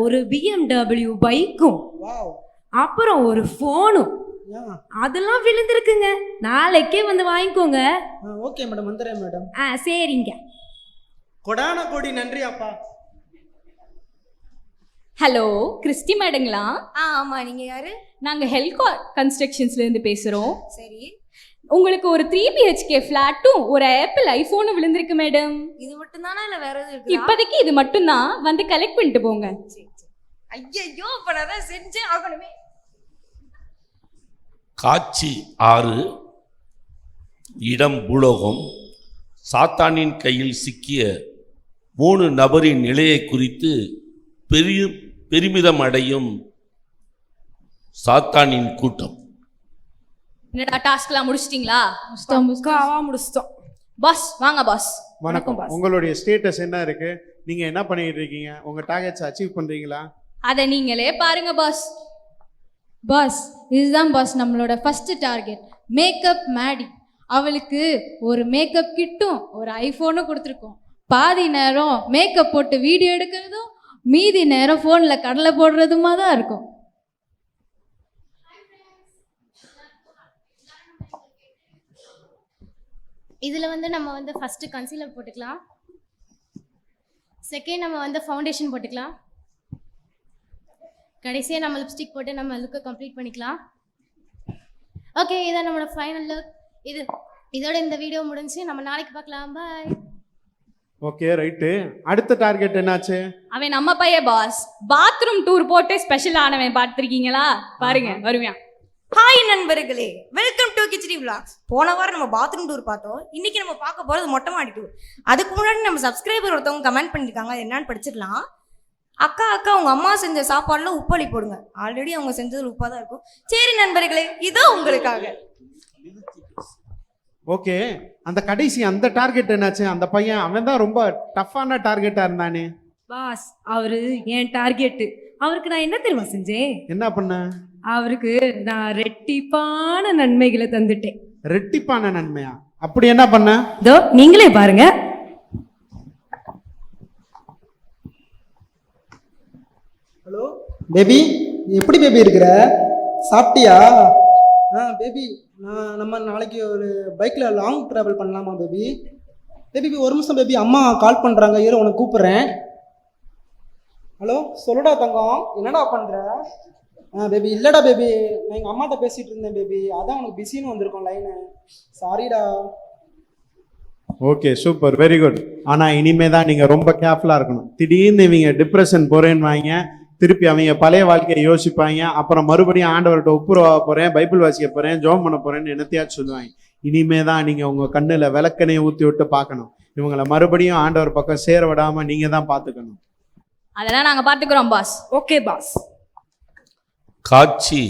ஒரு BMW பைக்கும் வாவ். அப்புறம் ஒரு ஃபோனும் யா. அதெல்லாம் விழுந்திருக்குங்க. நாளைக்கே வந்து வாங்கிக்கோங்க. ஓகே மேடம், வந்துடுறேன் மேடம். சரிங்க. கொடான கோடி நன்றி அப்பா. ஹலோ, கிறிஸ்டி மேடங்களா? ஆமா, நீங்க யாரு? நாங்க ஹெல்கோ கன்ஸ்ட்ரக்ஷன்ஸ்ல இருந்து பேசுறோம். சரி. உங்களுக்கு ஒரு 3 BHK ஃபிளாட்டும் ஒரு ஆப்பிள் ஐபோனும் விழுந்திருக்கு மேடம். இது மட்டும் தானா இல்ல வேற எதுவும் இருக்குதா? இப்போதைக்கு இது மட்டும் தான். வந்து கலெக்ட் பண்ணிட்டு போங்க. ஐயோ, இப்ப நான் தான் செஞ்சே ஆகணுமே. காட்சி 6. இடம் பூலோகம். சாத்தானின் கையில் சிக்கிய 3 நபரின் நிலையை குறித்து பெருமிதம் அடையும் சாத்தானின் கூட்டம். என்னடா டாஸ்க்லாம் முடிச்சிட்டீங்களா? முடிச்சிட்டோம். பாஸ் வாங்க பாஸ். வணக்கம். உங்களுடைய ஸ்டேட்டஸ் என்ன இருக்கு? நீங்க என்ன பண்ணிட்டு இருக்கீங்க? உங்க டார்கெட்ஸ் அச்சீவ் பண்றீங்களா? அதை நீங்களே பாருங்க பாஸ். பாஸ், இதுதான் பாஸ் நம்மளோட ஃபர்ஸ்ட் டார்கெட். மேக்கப் மேடி. அவளுக்கு ஒரு மேக்கப் கிட்டும் ஒரு ஐபோனும் கொடுத்துருக்கோம். பாதி நேரம் மேக்கப் போட்டு வீடியோ எடுக்கிறதும் மீதி நேரம் ஃபோனில் கடலை போடுறதுமா தான் இருக்கும். இதுல வந்து நம்ம வந்து ஃபர்ஸ்ட் கன்சீலர் போட்டுக்கலாம். செகண்ட் நம்ம வந்து ஃபவுண்டேஷன் போட்டுக்கலாம். கடைசியா நம்ம லிப்ஸ்டிக் போட்டு நம்ம லுக்கை கம்ப்ளீட் பண்ணிக்கலாம். ஓகே, இதான் நம்மளோட ஃபைனல் லுக். இதோட இந்த வீடியோ முடிஞ்சு. நம்ம நாளைக்கு பார்க்கலாம். பாய். Okay, right. அடுத்த டார்கெட் என்னாச்சு? அவன் நம்ம பையன் பாஸ். பாத்ரூம் டூர் போட்டு ஸ்பெஷல் ஆனவன் பார்த்துருக்கீங்களா? பாருங்க, வருவியா? ஹாய் நண்பர்களே, வெல்கம் டு கிச்சடி விளாக்ஸ். போன வாரம் நம்ம பாத்ரூம் டூர் பார்த்தோம். இன்னைக்கு நம்ம பார்க்க போகிறது மொட்டை மாடி டூர். அதுக்கு முன்னாடி நம்ம சப்ஸ்கிரைபர் ஒருத்தவங்க கமெண்ட் பண்ணியிருக்காங்க. அது என்னன்னு படிச்சிடலாம். அக்கா உங்க அம்மா செஞ்ச சாப்பாடுல உப்பளி போடுங்க. ஆல்ரெடி அவங்க செஞ்சது உப்பாக தான் இருக்கும். சரி நண்பர்களே, இதோ உங்களுக்காக. ஓகே, அந்த கடைசி அந்த டார்கெட் என்னாச்சு? அந்த பையன் அவன் தான் ரொம்ப டஃப்பான டார்கெட்டா இருந்தானே. பாஸ், அவரு என் டார்கெட்டு. அவருக்கு நான் என்ன தெரியுமா செஞ்சேன்? என்ன பண்ண? அவருக்கு நான் ரெட்டிப்பான நன்மைகளை தந்துட்டேன். ரெட்டிப்பான நன்மையா? அப்படி என்ன பண்ண? இதோ நீங்களே பாருங்க. ஹலோ பேபி, எப்படி பேபி இருக்கிற? சாப்பிட்டியா? பேபி, நம்ம நாளைக்கு ஒரு பைக்கில் லாங் ட்ராவல் பண்ணலாமா பேபி? பேபி ஒரு நிமிஷம் பேபி, அம்மா கால் பண்ணுறாங்க. இரு, உனக்கு கூப்பிட்றேன். ஹலோ, சொல்லுடா தங்கம், என்னடா பண்ணுற? பேபி இல்லைடா பேபி, நான் எங்கள் அம்மாட்ட பேசிகிட்டு இருந்தேன் பேபி. அதான் உனக்கு பிஸின்னு வந்திருக்கோம் லைனு. சாரிடா. Okay, super, very good. ஆனால் இனிமே தான் நீங்கள் ரொம்ப கேர்ஃபுல்லாக இருக்கணும். திடீர்னு இவங்க டிப்ரெஷன் போகிறேன்னு வாங்க, திருப்பி அவங்க பழைய வாழ்க்கையை யோசிப்பாங்க. அப்புறம் மறுபடியும் ஆண்டவர்கிட்ட ஒப்புரவாக போகிறேன், பைபிள் வாசிக்க போகிறேன், ஜோம் பண்ண போகிறேன்னு என்னத்தையாச்சும் சொல்லுவாங்க. இனிமே தான் நீங்கள் உங்கள் கண்ணில் விளக்கணையை ஊற்றி விட்டு பார்க்கணும். இவங்களை மறுபடியும் ஆண்டவர் பக்கம் சேர விடாமல் நீங்கள் தான் பார்த்துக்கணும். அதெல்லாம் நாங்கள் பார்த்துக்குறோம் பாஸ். Okay pass. காட்சி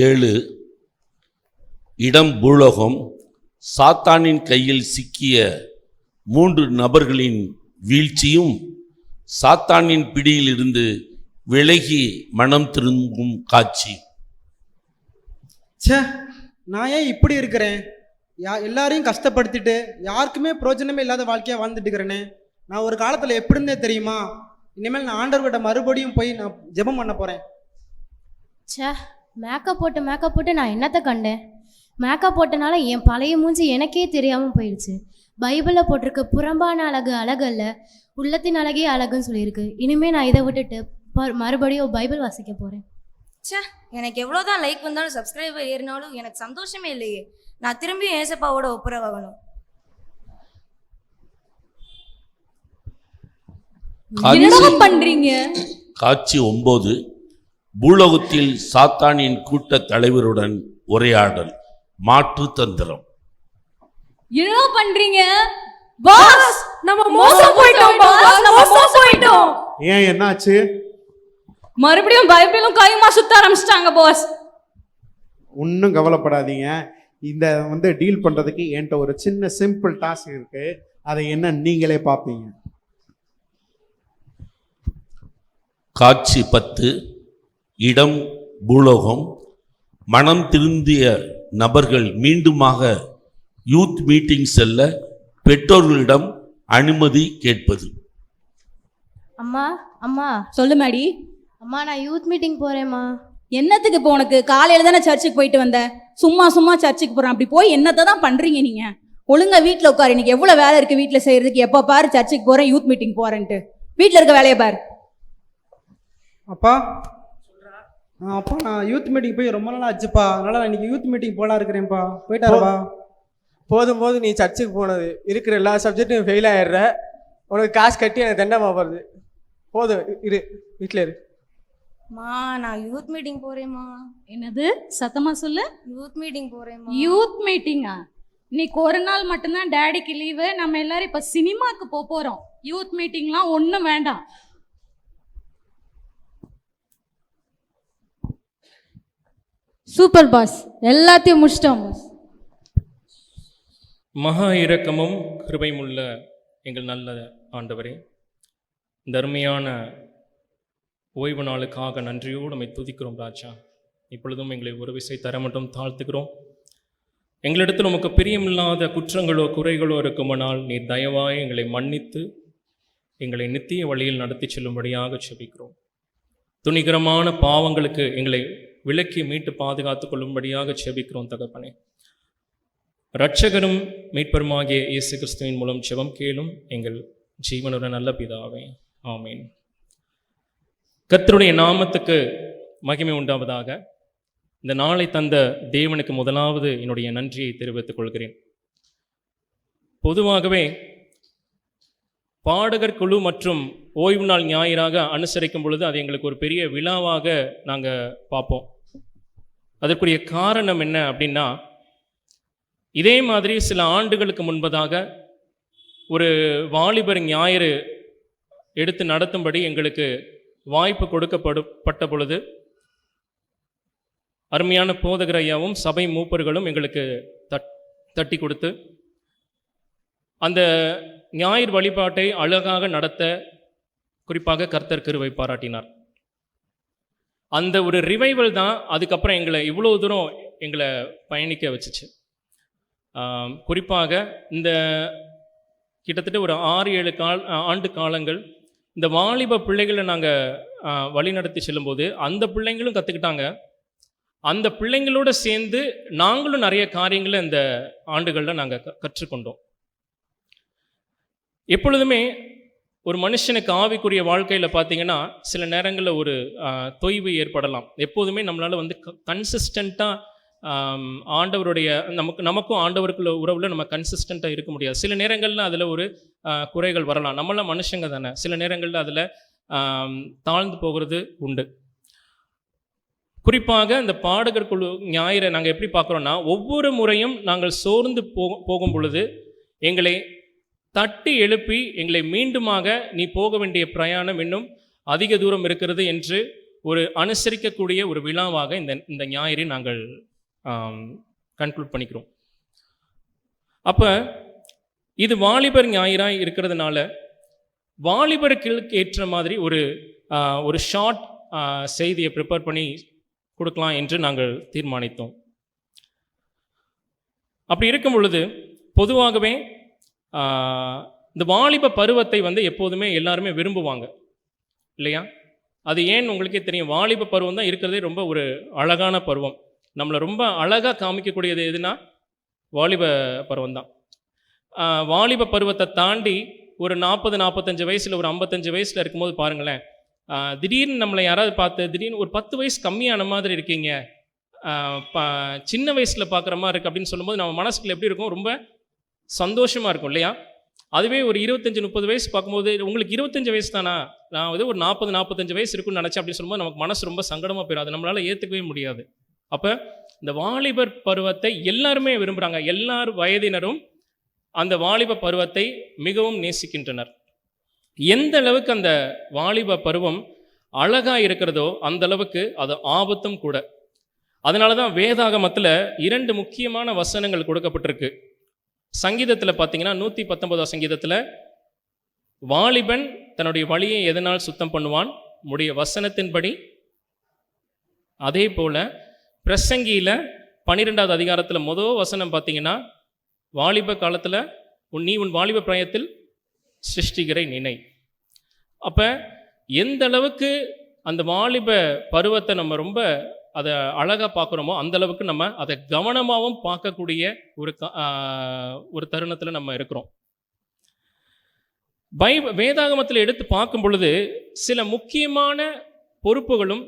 7. இடம் பூலோகம். சாத்தானின் கையில் சிக்கிய 3 நபர்களின் வீழ்ச்சியும் சாத்தானின் பிடியில் இருந்து விலகி மனம் திரும்பும் காட்சி. ச்சே, நான் ஏன் இப்படி இருக்கிறேன்? எல்லாரையும் கஷ்டப்படுத்திட்டு யாருக்குமே பிரயோஜனமே இல்லாத வாழ்க்கையாக வாழ்ந்துட்டு இருக்கிறேனே. நான் ஒரு காலத்தில் எப்படி இருந்தே தெரியுமா? இனிமேல் நான் ஆண்டவர்கிட்ட மறுபடியும் போய் நான் ஜெபம் பண்ண போகிறேன். ச்சே, மேக்கப் போட்டு நான் என்னத்தை கண்டேன்? மேக்கப் போட்டனால என் பழைய மூஞ்சி எனக்கே தெரியாமல் போயிடுச்சு. பைபிளில் போட்டிருக்க புறம்பான அழகு அழகல்ல, உள்ளத்தின் அழகே அழகுன்னு சொல்லியிருக்கு. இனிமேல் நான் இதை விட்டுட்டு மறுபடியும் பைபிள் வாசிக்க போகிறேன். ச்சே, எனக்கு எவ்வளோதான் லைக் வந்தாலும் சப்ஸ்கிரைபர் ஏறினாலும் எனக்கு சந்தோஷமே இல்லையே. நான் திரும்பியும் ஏசப்பாவோட ஒப்புரவாகணும். என்னடா பண்றீங்க? காட்சி 9. பூலோகத்தில் சாத்தானின் கூட்ட தலைவருடன் உரையாடல், மாற்று தந்திரம். என்னடா பண்றீங்க? பாஸ், நம்ம மோசம் போயிட்டோம் பாஸ், நம்ம மோசம் போயிட்டோம். ஏன் என்னாச்சு? மறுபடியும் பைபிளும் கையுமா சுத்த ஆரம்பிச்சிட்டாங்க பாஸ். ஒன்றும் கவலைப்படாதீங்க. இந்த டீல் பண்றதுக்கு என்கிட்ட ஒரு சின்ன சிம்பிள் டாஸ்க் இருக்கு. அதை என்ன நீங்களே பார்ப்பீங்க. காட்சி 10. இடம் பூலோகம். மனம் திருந்திய நபர்கள் மீண்டுமாக யூத் மீட்டிங் செல்ல பெற்றோர்களிடம் அனுமதி கேட்பது. அம்மா அம்மா சொல்லு மேடி. அம்மா, நான் யூத் மீட்டிங் போகிறேம்மா. என்னத்துக்கு இப்போ உனக்கு? காலையில் தானே சர்ச்சுக்கு போயிட்டு வந்த. சும்மா சர்ச்சுக்கு போகிறேன். அப்படி போய் என்னத்தை தான் பண்ணுறீங்க நீங்கள்? ஒழுங்கா வீட்டில் உட்காரு. இன்னைக்கு எவ்வளோ வேலை இருக்குது வீட்டில் செய்கிறதுக்கு. எப்போ பாரு சர்ச்சுக்கு போகிறேன், யூத் மீட்டிங் போகிறேன்ட்டு. வீட்டில் இருக்க வேலையை பாரு. அப்பா அப்பா, நான் யூத் மீட்டிங் போய் ரொம்ப நாள் ஆச்சுப்பா. அதனால் நான் இன்னைக்கு யூத் மீட்டிங் போகலாம் இருக்கிறேன்ப்பா. போயிட்டாருப்பா. போதும் நீ சர்ச்சுக்கு போனது. இருக்கிற எல்லா சப்ஜெக்டும் ஃபெயில் ஆகிடுற. உனக்கு காசு கட்டி எனக்கு தண்டமாக போகிறது. போதும், இரு, வீட்டில் இரு. மா, நான் யூத் மீட்டிங் போகிறேம்மா. என்னது? சத்தமா சொல்லு. யூத் மீட்டிங் போகிறேம்மா. யூத் மீட்டிங்கா? இன்னைக்கு ஒரு நாள் மட்டும்தான் டேடிக்கு லீவு. நம்ம எல்லாரும் இப்போ சினிமாக்கு போகிறோம். யூத் மீட்டிங்லாம் ஒன்றும் வேண்டாம். சூப்பர் பாஸ், எல்லாத்தையும் முடிச்சிட்டோம் பாஸ். மகா இரக்கமும் கிருபையுமுள்ள எங்கள் நல்ல ஆண்டவரே, தர்மையான ஓய்வு நாளுக்காக நன்றியோடு நம்மை துதிக்கிறோம் ராஜா. இப்பொழுதும் எங்களை ஒரு விசை தர மட்டும் தாழ்த்துக்கிறோம். எங்களிடத்தில் உமக்கு பிரியமில்லாத குற்றங்களோ குறைகளோ இருக்குமானால் நீர் தயவாய் எங்களை மன்னித்து எங்களை நித்திய வழியில் நடத்தி செல்லும்படியாக செபிக்கிறோம். துணிகரமான பாவங்களுக்கு எங்களை விலக்கி மீட்டு பாதுகாத்து கொள்ளும்படியாக செபிக்கிறோம் தகப்பனே. இரட்சகரும் மீட்பருமாகிய இயேசு கிறிஸ்துவின் மூலம் செபம் கேளும் எங்கள் ஜீவனுடைய நல்ல பிதாவே, ஆமீன். கர்த்தருடைய நாமத்துக்கு மகிமை உண்டாவதாக. இந்த நாளை தந்த தேவனுக்கு முதலாவது என்னுடைய நன்றியை தெரிவித்துக் கொள்கிறேன். பொதுவாகவே பாடகர் குழு மற்றும் ஓய்வு நாள் ஞாயிறாக அனுசரிக்கும் பொழுது அது எங்களுக்கு ஒரு பெரிய விழாவாக நாங்கள் பார்ப்போம். அதற்குரிய காரணம் என்ன அப்படின்னா, இதே மாதிரி சில ஆண்டுகளுக்கு முன்பதாக ஒரு வாலிபர் ஞாயிறு எடுத்து நடத்தும்படி எங்களுக்கு வாய்ப்பு கொடுக்கப்பட்ட பொழுது அருமையான போதகர் ஐயாவும் சபை மூப்பர்களும் எங்களுக்கு தட்டி கொடுத்து அந்த ஞாயிறு வழிபாட்டை அழகாக நடத்த குறிப்பாக கர்த்தர் கிருபை பாராட்டினார். அந்த ஒரு ரிவைவல் தான் அதுக்கப்புறம் எங்களை இவ்வளோ தூரம் எங்களை பயணிக்க வச்சுச்சு. குறிப்பாக இந்த கிட்டத்தட்ட ஒரு 6-7 ஆண்டு காலங்கள் இந்த வாலிப பிள்ளைகளை நாங்கள் வழிநடத்தி செல்லும்போது அந்த பிள்ளைங்களும் கற்றுக்கிட்டாங்க. அந்த பிள்ளைங்களோடு சேர்ந்து நாங்களும் நிறைய காரியங்களை இந்த ஆண்டுகளில் நாங்கள் கற்றுக்கொண்டோம். எப்பொழுதுமே ஒரு மனுஷனுக்கு ஆவிக்குரிய வாழ்க்கையில் பார்த்தீங்கன்னா சில நேரங்களில் ஒரு தொய்வு ஏற்படலாம். எப்போதுமே நம்மளால் வந்து கன்சிஸ்டண்ட்டாக ஆண்டவருடைய நமக்கும் ஆண்டவருக்குள்ள உறவில் நம்ம கன்சிஸ்டண்ட்டாக இருக்க முடியாது. சில நேரங்களில் அதில் ஒரு குறைகள் வரலாம். நம்மளாம் மனுஷங்க தானே. சில நேரங்களில் அதில் தாழ்ந்து போகிறது உண்டு. குறிப்பாக இந்த பாடகர் குழு ஞாயிறை நாங்கள் எப்படி பார்க்குறோன்னா, ஒவ்வொரு முறையும் நாங்கள் சோர்ந்து போகும் பொழுது எங்களை தட்டி எழுப்பி எங்களை மீண்டுமாக நீ போக வேண்டிய பிரயாணம் இன்னும் அதிக தூரம் இருக்கிறது என்று ஒரு அனுசரிக்கக்கூடிய ஒரு விழாவாக இந்த ஞாயிறை நாங்கள் கன்க்ளூட் பண்ணிக்கிறோம். அப்போ இது வாலிபர் ஞாயிறாக இருக்கிறதுனால வாலிபருக்கு ஏற்ற மாதிரி ஒரு ஷார்ட் செய்தியை ப்ரிப்பேர் பண்ணி கொடுக்கலாம் என்று நாங்கள் தீர்மானித்தோம். அப்படி இருக்கும் பொழுது பொதுவாகவே இந்த வாலிப பருவத்தை வந்து எப்போதுமே எல்லாருமே விரும்புவாங்க இல்லையா? அது ஏன் உங்களுக்கே தெரியும். வாலிப பருவம் தான் இருக்கிறதே ரொம்ப ஒரு அழகான பருவம். நம்மளை ரொம்ப அழகாக காமிக்கக்கூடியது எதுனா வாலிப பருவம் தான். வாலிப பருவத்தை தாண்டி ஒரு 40-45 வயசில், ஒரு 55 வயசில் இருக்கும்போது பாருங்களேன், திடீர்னு நம்மளை யாராவது பார்த்து திடீர்னு ஒரு 10 வயசு கம்மியான மாதிரி இருக்கீங்க, சின்ன வயசில் பார்க்குற மாதிரி இருக்குது அப்படின்னு சொல்லும்போது நம்ம மனசுக்குள்ள எப்படி இருக்கும்? ரொம்ப சந்தோஷமாக இருக்கும் இல்லையா? அதுவே ஒரு 25-30 வயசு பார்க்கும்போது, உங்களுக்கு 25 வயசு தானா, நான் வந்து ஒரு 40-45 வயசு இருக்குன்னு நினச்சேன் அப்படின்னு சொல்லும்போது நமக்கு மனசு ரொம்ப சங்கடமாக போயிடும். அது நம்மளால் ஏற்றுக்கவே முடியாது. அப்போ இந்த வாலிபர் பருவத்தை எல்லாருமே விரும்புகிறாங்க. எல்லார் வயதினரும் அந்த வாலிப பருவத்தை மிகவும் நேசிக்கின்றனர். எந்த அளவுக்கு அந்த வாலிப பருவம் அழகாக இருக்கிறதோ அந்த அளவுக்கு அது ஆபத்தும் கூட. அதனால தான் வேதாகமத்தில் 2 முக்கியமான வசனங்கள் கொடுக்கப்பட்டிருக்கு. சங்கீதத்தில் பார்த்தீங்கன்னா 119 சங்கீதத்தில், வாலிபன் தன்னுடைய வழியை எதனால் சுத்தம் பண்ணுவான்? உடைய வசனத்தின்படி. அதே போல் பிரசங்கியில் 12வது அதிகாரத்தில் முதல் வசனம் பார்த்தீங்கன்னா, வாலிப காலத்தில் நீ உன் வாலிப பிராயத்தில் சிருஷ்டிகரை நினை. அப்போ எந்த அளவுக்கு அந்த வாலிப பருவத்தை நம்ம ரொம்ப அதை அழகாக பார்க்குறோமோ அந்த அளவுக்கு நம்ம அதை கவனமாகவும் பார்க்கக்கூடிய ஒரு தருணத்தில் நம்ம இருக்கிறோம். வேதாகமத்தில் எடுத்து பார்க்கும் பொழுது சில முக்கியமான பொறுப்புகளும்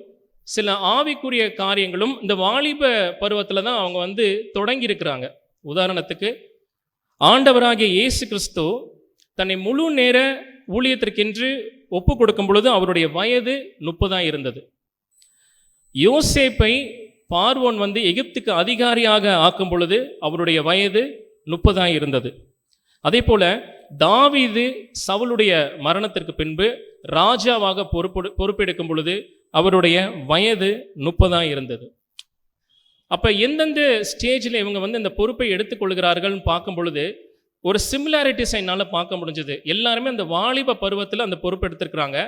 சில ஆவிக்குரிய காரியங்களும் இந்த வாலிப பருவத்தில் தான் அவங்க வந்து தொடங்கி இருக்கிறாங்க. உதாரணத்துக்கு, ஆண்டவராகிய இயேசு கிறிஸ்து தன்னை முழு நேர ஊழியத்திற்கென்று ஒப்பு கொடுக்கும் பொழுது அவருடைய வயது 30 இருந்தது. யோசேப்பை பார்வோன் வந்து எகிப்துக்கு அதிகாரியாக ஆக்கும் பொழுது அவருடைய வயது 30 இருந்தது. அதே போல தாவீது சவுலுடைய மரணத்திற்கு பின்பு ராஜாவாக பொறுப்பெடுக்கும் பொழுது அவருடைய வயது 30 இருந்தது. அப்போ எந்தெந்த ஸ்டேஜில் இவங்க வந்து இந்த பொறுப்பை எடுத்துக்கொள்கிறார்கள்னு பார்க்கும் பொழுது ஒரு சிமிலாரிட்டிஸ் என்னால் பார்க்க முடிஞ்சது. எல்லாருமே அந்த வாலிப பருவத்தில் அந்த பொறுப்பு எடுத்திருக்கிறாங்க.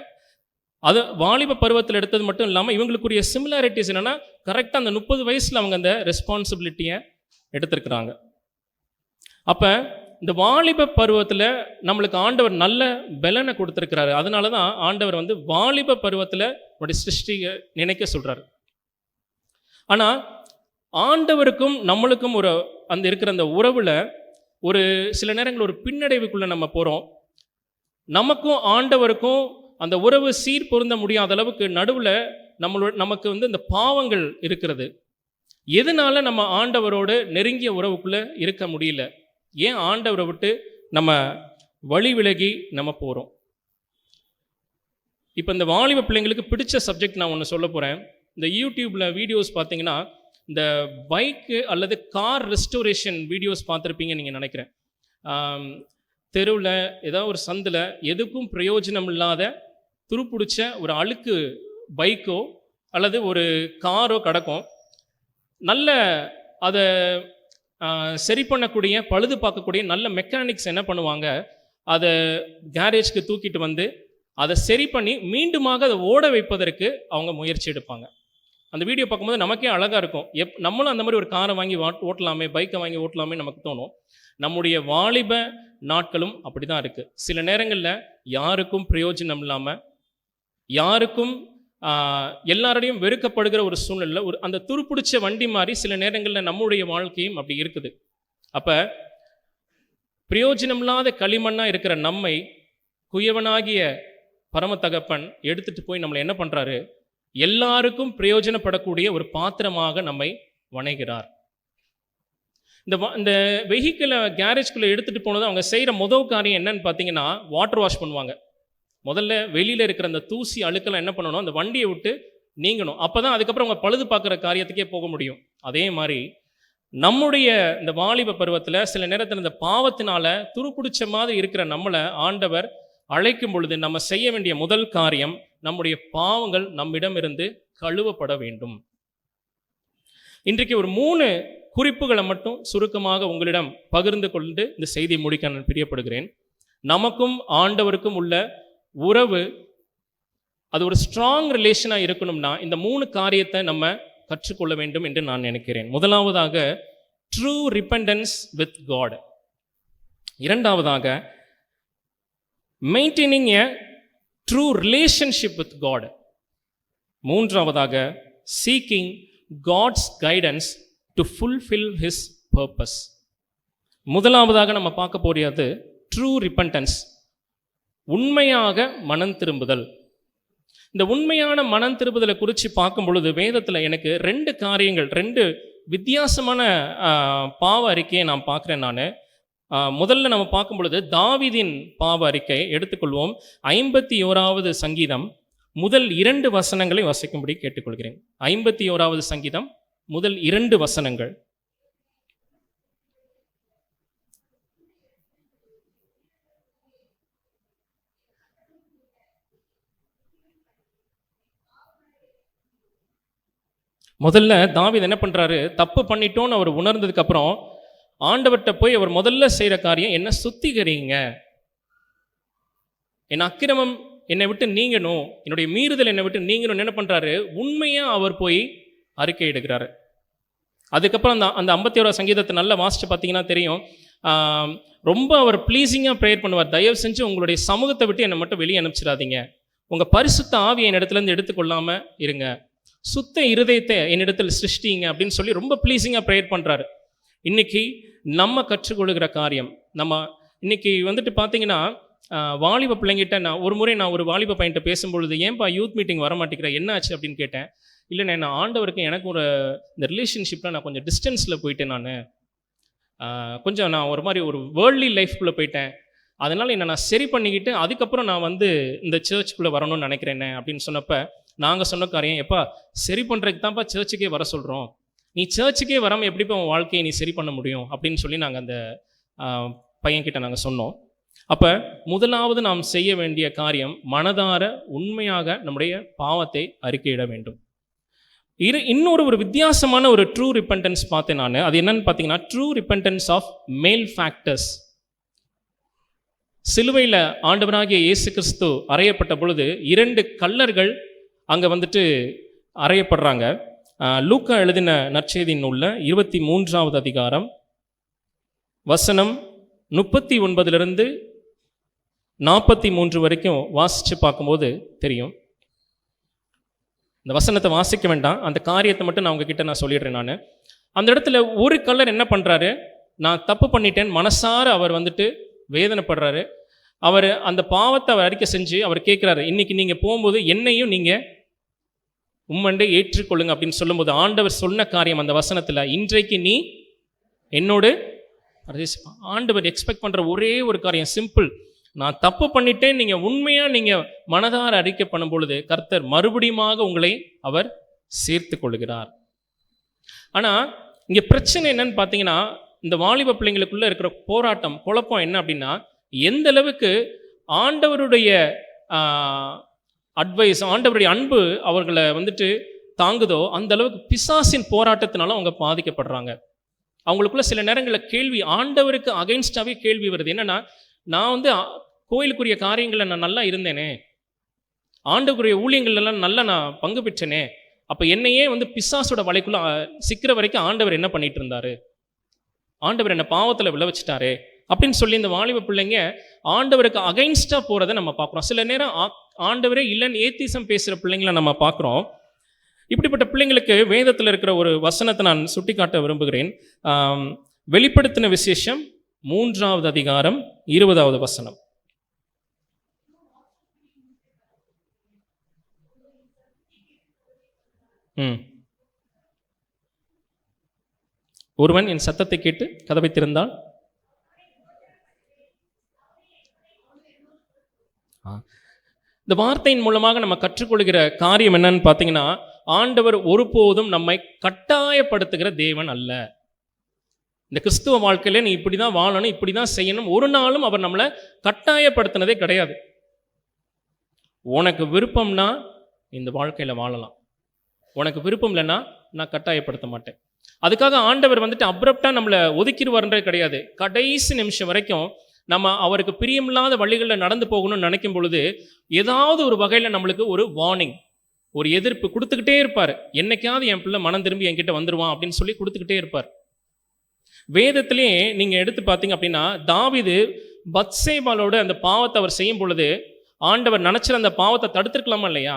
அது வாலிப பருவத்தில் எடுத்தது மட்டும் இல்லாமல் இவங்களுக்குரிய சிமிலாரிட்டிஸ் என்னென்னா, கரெக்டாக அந்த 30 வயசில் அவங்க அந்த ரெஸ்பான்சிபிலிட்டியை எடுத்திருக்கிறாங்க. அப்போ இந்த வாலிப பருவத்தில் நம்மளுக்கு ஆண்டவர் நல்ல பலனை கொடுத்துருக்கிறாரு. அதனால தான் ஆண்டவர் வந்து வாலிப பருவத்தில் உடைய சிருஷ்டியை நினைக்க சொல்கிறார். ஆனால் ஆண்டவருக்கும் நம்மளுக்கும் ஒரு அந்த இருக்கிற அந்த உறவில் ஒரு சில நேரங்கள் ஒரு பின்னடைவுக்குள்ளே நம்ம போகிறோம். நமக்கும் ஆண்டவருக்கும் அந்த உறவு சீர் பொருந்த முடியாத அளவுக்கு நடுவில் நமக்கு வந்து இந்த பாவங்கள் இருக்கிறது. எதனால நம்ம ஆண்டவரோடு நெருங்கிய உறவுக்குள்ளே இருக்க முடியல? ஏன் ஆண்டவரை விட்டு நம்ம வழி விலகி நம்ம போகிறோம்? இப்போ இந்த வாலிப பிள்ளைங்களுக்கு பிடிச்ச சப்ஜெக்ட் நான் ஒன்று சொல்ல போகிறேன். இந்த யூடியூப்பில் வீடியோஸ் பார்த்தீங்கன்னா இந்த பைக்கு அல்லது கார் ரெஸ்டோரேஷன் வீடியோஸ் பார்த்துருப்பீங்கன்னு நீங்கள் நினைக்கிறேன். தெருவில் ஏதாவது ஒரு சந்தில் எதுக்கும் பிரயோஜனம் இல்லாத துருப்பிடிச்ச ஒரு அழுக்கு பைக்கோ அல்லது ஒரு காரோ கிடக்கும். நல்ல அதை சரி பண்ணக்கூடிய, பழுது பார்க்கக்கூடிய நல்ல மெக்கானிக்ஸ் என்ன பண்ணுவாங்க, அதை கேரேஜ்க்கு தூக்கிட்டு வந்து அதை சரி பண்ணி மீண்டுமாக அதை ஓட வைப்பதற்கு அவங்க முயற்சி எடுப்பாங்க. அந்த வீடியோ பார்க்கும்போது நமக்கே அழகாக இருக்கும். நம்மளும் அந்த மாதிரி ஒரு காரை வாங்கி ஓட்டலாமே, பைக்கை வாங்கி ஓட்டலாமே நமக்கு தோணும். நம்முடைய வாலிப நாட்களும் அப்படி தான் இருக்குது. சில நேரங்களில் யாருக்கும் பிரயோஜனம் இல்லாமல், யாருக்கும் எல்லாரோடையும் வெறுக்கப்படுகிற ஒரு சூழ்நிலை, ஒரு அந்த துருப்பிடிச்ச வண்டி மாதிரி சில நேரங்களில் நம்முடைய வாழ்க்கையும் அப்படி இருக்குது. அப்போ பிரயோஜனமில்லாத களிமண்ணாக இருக்கிற நம்மை குயவனாகிய பரம தகப்பன் எடுத்துகிட்டு போய் நம்மளை என்ன பண்ணுறாரு? எல்லாருக்கும் பிரயோஜனப்படக்கூடிய ஒரு பாத்திரமாக நம்மை வணைகிறார். இந்த வெஹிக்கிளை கேரேஜ்குள்ளே எடுத்துகிட்டு போனது அவங்க செய்கிற முதல் காரியம் என்னன்னு பார்த்தீங்கன்னா, வாட்டர் வாஷ் பண்ணுவாங்க. முதல்ல வெளியில் இருக்கிற அந்த தூசி அழுக்கெல்லாம் என்ன பண்ணணும், அந்த வண்டியை விட்டு நீங்கணும். அப்போ தான் அதுக்கப்புறம் அவங்க பழுது பார்க்குற காரியத்துக்கே போக முடியும். அதே மாதிரி நம்முடைய இந்த வாலிப பருவத்தில் சில நேரத்தில் இந்த பாவத்தினால துருப்பிடிச்ச மாதிரி இருக்கிற நம்மளை ஆண்டவர் அழைக்கும் பொழுது நம்ம செய்ய வேண்டிய முதல் காரியம், நம்முடைய பாவங்கள் நம்மிடமிருந்து கழுவப்பட வேண்டும். இன்றைக்கு ஒரு 3 குறிப்புகளை மட்டும் சுருக்கமாக உங்களிடம் பகிர்ந்து கொண்டு இந்த செய்தியை முடிக்க நான் பிரியப்படுகிறேன். நமக்கும் ஆண்டவருக்கும் உள்ள உறவு அது ஒரு ஸ்ட்ராங் ரிலேஷனாக இருக்கணும்னா இந்த 3 காரியத்தை நம்ம கற்றுக்கொள்ள வேண்டும் என்று நான் நினைக்கிறேன். முதலாவதாக ட்ரூ ரிப்பெண்டன்ஸ் வித் காட். இரண்டாவதாக maintaining a true relationship with God. மூன்றாவதாக seeking God's guidance to fulfill his purpose. முதலாவதாக நம்ம பார்க்க போறது ட்ரூ ரிப்பன்டன்ஸ், உண்மையாக மனம் திரும்புதல். இந்த உண்மையான மனம் திரும்புதலை குறித்து பார்க்கும் பொழுது வேதத்தில் எனக்கு 2 காரியங்கள், 2 வித்தியாசமான பாவ அறிக்கையை நான் பார்க்குறேன். நான் முதல்ல நம்ம பார்க்கும் பொழுது தாவீதின் பாவ அறிக்கை எடுத்துக்கொள்வோம். 51வது சங்கீதம் முதல் 2 வசனங்களை வசிக்கும்படி கேட்டுக்கொள்கிறேன். 51வது சங்கீதம் முதல் 2 வசனங்கள். முதல்ல தாவீது என்ன பண்ணுறாரு, தப்பு பண்ணிட்டோன்னு அவர் உணர்ந்ததுக்கப்புறம் ஆண்டவர்கிட்ட போய் அவர் முதல்ல செய்கிற காரியம், என்ன சுத்திகரிங்க, என் அக்கிரமம் என்னை விட்டு நீங்கணும், என்னுடைய மீறுதல் என்னை விட்டு நீங்கணும். என்ன பண்ணுறாரு, உண்மையாக அவர் போய் அறிக்கை எடுக்கிறாரு. அதுக்கப்புறம் அந்த 51வது சங்கீதத்தை நல்லா வாசித்து பார்த்தீங்கன்னா தெரியும், ரொம்ப அவர் ப்ளீஸிங்காக ப்ரேயர் பண்ணுவார். தயவு செஞ்சு உங்களுடைய சமூகத்தை விட்டு என்னை மட்டும் வெளியே அனுப்பிச்சிடாதீங்க, உங்கள் பரிசுத்த ஆவியை என் இடத்துலேருந்து எடுத்துக்கொள்ளாமல் இருங்க, சுத்த இருதயத்தை என்னிடத்தில் சிருஷ்டிங்க அப்படின்னு சொல்லி ரொம்ப ப்ளீஸிங்காக ப்ரேயர் பண்ணுறாரு. இன்றைக்கி நம்ம கற்றுக்கொள்கிற காரியம், நம்ம இன்றைக்கி வந்துட்டு பார்த்தீங்கன்னா வாலிப பிள்ளைங்கிட்ட நான் ஒரு வாலிப பையன்கிட்ட பேசும்பொழுது, ஏன்பா யூத் மீட்டிங் வர மாட்டேங்கிறேன், என்ன ஆச்சு அப்படின்னு கேட்டேன். இல்லை நான் ஆண்டவருக்கு எனக்கு இந்த ரிலேஷன்ஷிப்பில் நான் கொஞ்சம் டிஸ்டன்ஸில் போயிட்டேன், நான் ஒரு மாதிரி ஒரு வேர்ல்ட்லி லைஃப்குள்ளே போயிட்டேன், அதனால் நான் சரி பண்ணிக்கிட்டு அதுக்கப்புறம் நான் இந்த சர்ச்சுக்குள்ளே வரணும்னு நினைக்கிறேன் அப்படின்னு சொன்னப்போ நாங்கள் சொன்ன காரியம், எப்பா சரி பண்ணுறதுக்கு தான்ப்பா சர்ச்சுக்கே வர சொல்கிறோம், நீ சர்ச்சுக்கே வராமல் எப்படிப்பா உன் வாழ்க்கையை நீ சரி பண்ண முடியும் அப்படின்னு சொல்லி நாங்கள் அந்த பையன்கிட்ட நாங்கள் சொன்னோம். அப்போ முதலாவது நாம் செய்ய வேண்டிய காரியம், மனதார உண்மையாக நம்முடைய பாவத்தை அறிக்கையிட வேண்டும். இன்னொரு வித்தியாசமான ஒரு ட்ரூ ரிப்பன்டன்ஸ் பார்த்தேன் நான். அது என்னன்னு பார்த்தீங்கன்னா, true repentance of male factors. சிலுவையில் ஆண்டவராகிய இயேசு கிறிஸ்து அறையப்பட்ட பொழுது 2 கள்ளர்கள் அங்கே வந்துட்டு அறையப்படுறாங்க. லூக்கா எழுதின நற்செய்தியின் உள்ள 23வது அதிகாரம் வசனம் 39லிருந்து 43 வரைக்கும் வாசித்து பார்க்கும்போது தெரியும். இந்த வசனத்தை வாசிக்க வேண்டாம், அந்த காரியத்தை மட்டும் நான் உங்ககிட்ட நான் சொல்லிடுறேன். நான் அந்த இடத்துல ஒரு கள்ளர் என்ன பண்ணுறாரு, நான் தப்பு பண்ணிட்டேன் மனசார அவர் வந்துட்டு வேதனைப்படுறாரு. அவர் அந்த பாவத்தை அவர் அறிக்கை செஞ்சு அவர் கேட்குறாரு, இன்னைக்கு நீங்கள் போகும்போது என்னையும் நீங்கள் உம்மண்டை ஏற்றுக்கொள்ளுங்க அப்படின்னு சொல்லும்போது ஆண்டவர் சொன்ன காரியம் அந்த வசனத்தில், இன்றைக்கு நீ என்னோடு. ஆண்டவர் எக்ஸ்பெக்ட் பண்ணுற ஒரே ஒரு காரியம் சிம்பிள், நான் தப்பு பண்ணிட்டேன், நீங்கள் உண்மையாக நீங்கள் மனதார அறிக்கை பண்ணும் பொழுது கர்த்தர் மறுபடியுமாக உங்களை அவர் சேர்த்து கொள்கிறார். ஆனால் இங்கே பிரச்சனை என்னன்னு பார்த்தீங்கன்னா, இந்த வாலிப பிள்ளைங்களுக்குள்ளே இருக்கிற போராட்டம் குழப்பம் என்ன அப்படின்னா, எந்த அளவுக்கு ஆண்டவருடைய அட்வைஸ், ஆண்டவருடைய அன்பு அவர்களை வந்துட்டு தாங்குதோ அந்த அளவுக்கு பிசாசின் போராட்டத்தினால அவங்க பாதிக்கப்படுறாங்க. அவங்களுக்குள்ள சில நேரங்களில் கேள்வி, ஆண்டவருக்கு அகைன்ஸ்டாகவே கேள்வி வருது. என்னன்னா, நான் கோயிலுக்குரிய காரியங்களில் நான் நல்லா இருந்தேனே, ஆண்டவருடைய ஊழியங்கள்லாம் நல்லா நான் பங்கு பெற்றேனே, அப்போ என்னையே பிசாசோட வலைக்குள்ள சிக்கிற வரைக்கும் ஆண்டவர் என்ன பண்ணிட்டு இருந்தாரு, ஆண்டவர் என்ன பாவத்தில் விளைவிச்சிட்டாரே அப்படின்னு சொல்லி இந்த வாலிப பிள்ளைங்க ஆண்டவருக்கு அகைன்ஸ்டாக போகிறத நம்ம பார்க்குறோம். சில நேரம் ஆண்டவரே இல்லைன்னு ஏத்திசம் பேசுகிற பிள்ளைங்களை நம்ம பார்க்குறோம். இப்படிப்பட்ட பிள்ளைங்களுக்கு வேதத்தில் இருக்கிற ஒரு வசனத்தை நான் சுட்டி காட்ட விரும்புகிறேன். வெளிப்படுத்தின விசேஷம் 3வது அதிகாரம் 20வது வசனம். ஒருவன் என் சத்தத்தை கேட்டு கதவை திறந்தால், இந்த வார்த்தையின் மூலமாக நம்ம கற்றுக்கொள்கிற காரியம் என்னன்னு பார்த்தீங்கன்னா, ஆண்டவர் ஒருபோதும் நம்மை கட்டாயப்படுத்துகிற தேவன் அல்ல. இந்த கிறிஸ்துவ வாழ்க்கையில நீ இப்படி தான் வாழணும், இப்படி தான் செய்யணும், ஒரு நாளும் அவர் நம்மளை கட்டாயப்படுத்தினதே கிடையாது. உனக்கு விருப்பம்னா இந்த வாழ்க்கையில் வாழலாம், உனக்கு விருப்பம் இல்லைன்னா நான் கட்டாயப்படுத்த மாட்டேன். அதுக்காக ஆண்டவர் அப்ரப்டாக நம்மளை ஒதுக்கிடுவார்ன்றது கிடையாது. கடைசி நிமிஷம் வரைக்கும் நம்ம அவருக்கு பிரியமில்லாத வழிகளில் நடந்து போகணும்னு நினைக்கும் பொழுது ஏதாவது ஒரு வகையில் நம்மளுக்கு ஒரு வார்னிங், ஒரு எதிர்ப்பு கொடுத்துக்கிட்டே இருப்பார். என்னைக்காவது என் பிள்ளை மனம் திரும்பி என்கிட்ட வந்துடுவான் அப்படின்னு சொல்லி கொடுத்துக்கிட்டே இருப்பார். வேதத்திலே நீங்கள் எடுத்து பார்த்தீங்க அப்படின்னா, தாவீது பத்சேபாலோட அந்த பாவத்தை அவர் செய்யும் பொழுது ஆண்டவர் நினச்சிற அந்த பாவத்தை தடுத்துருக்கலாமா இல்லையா?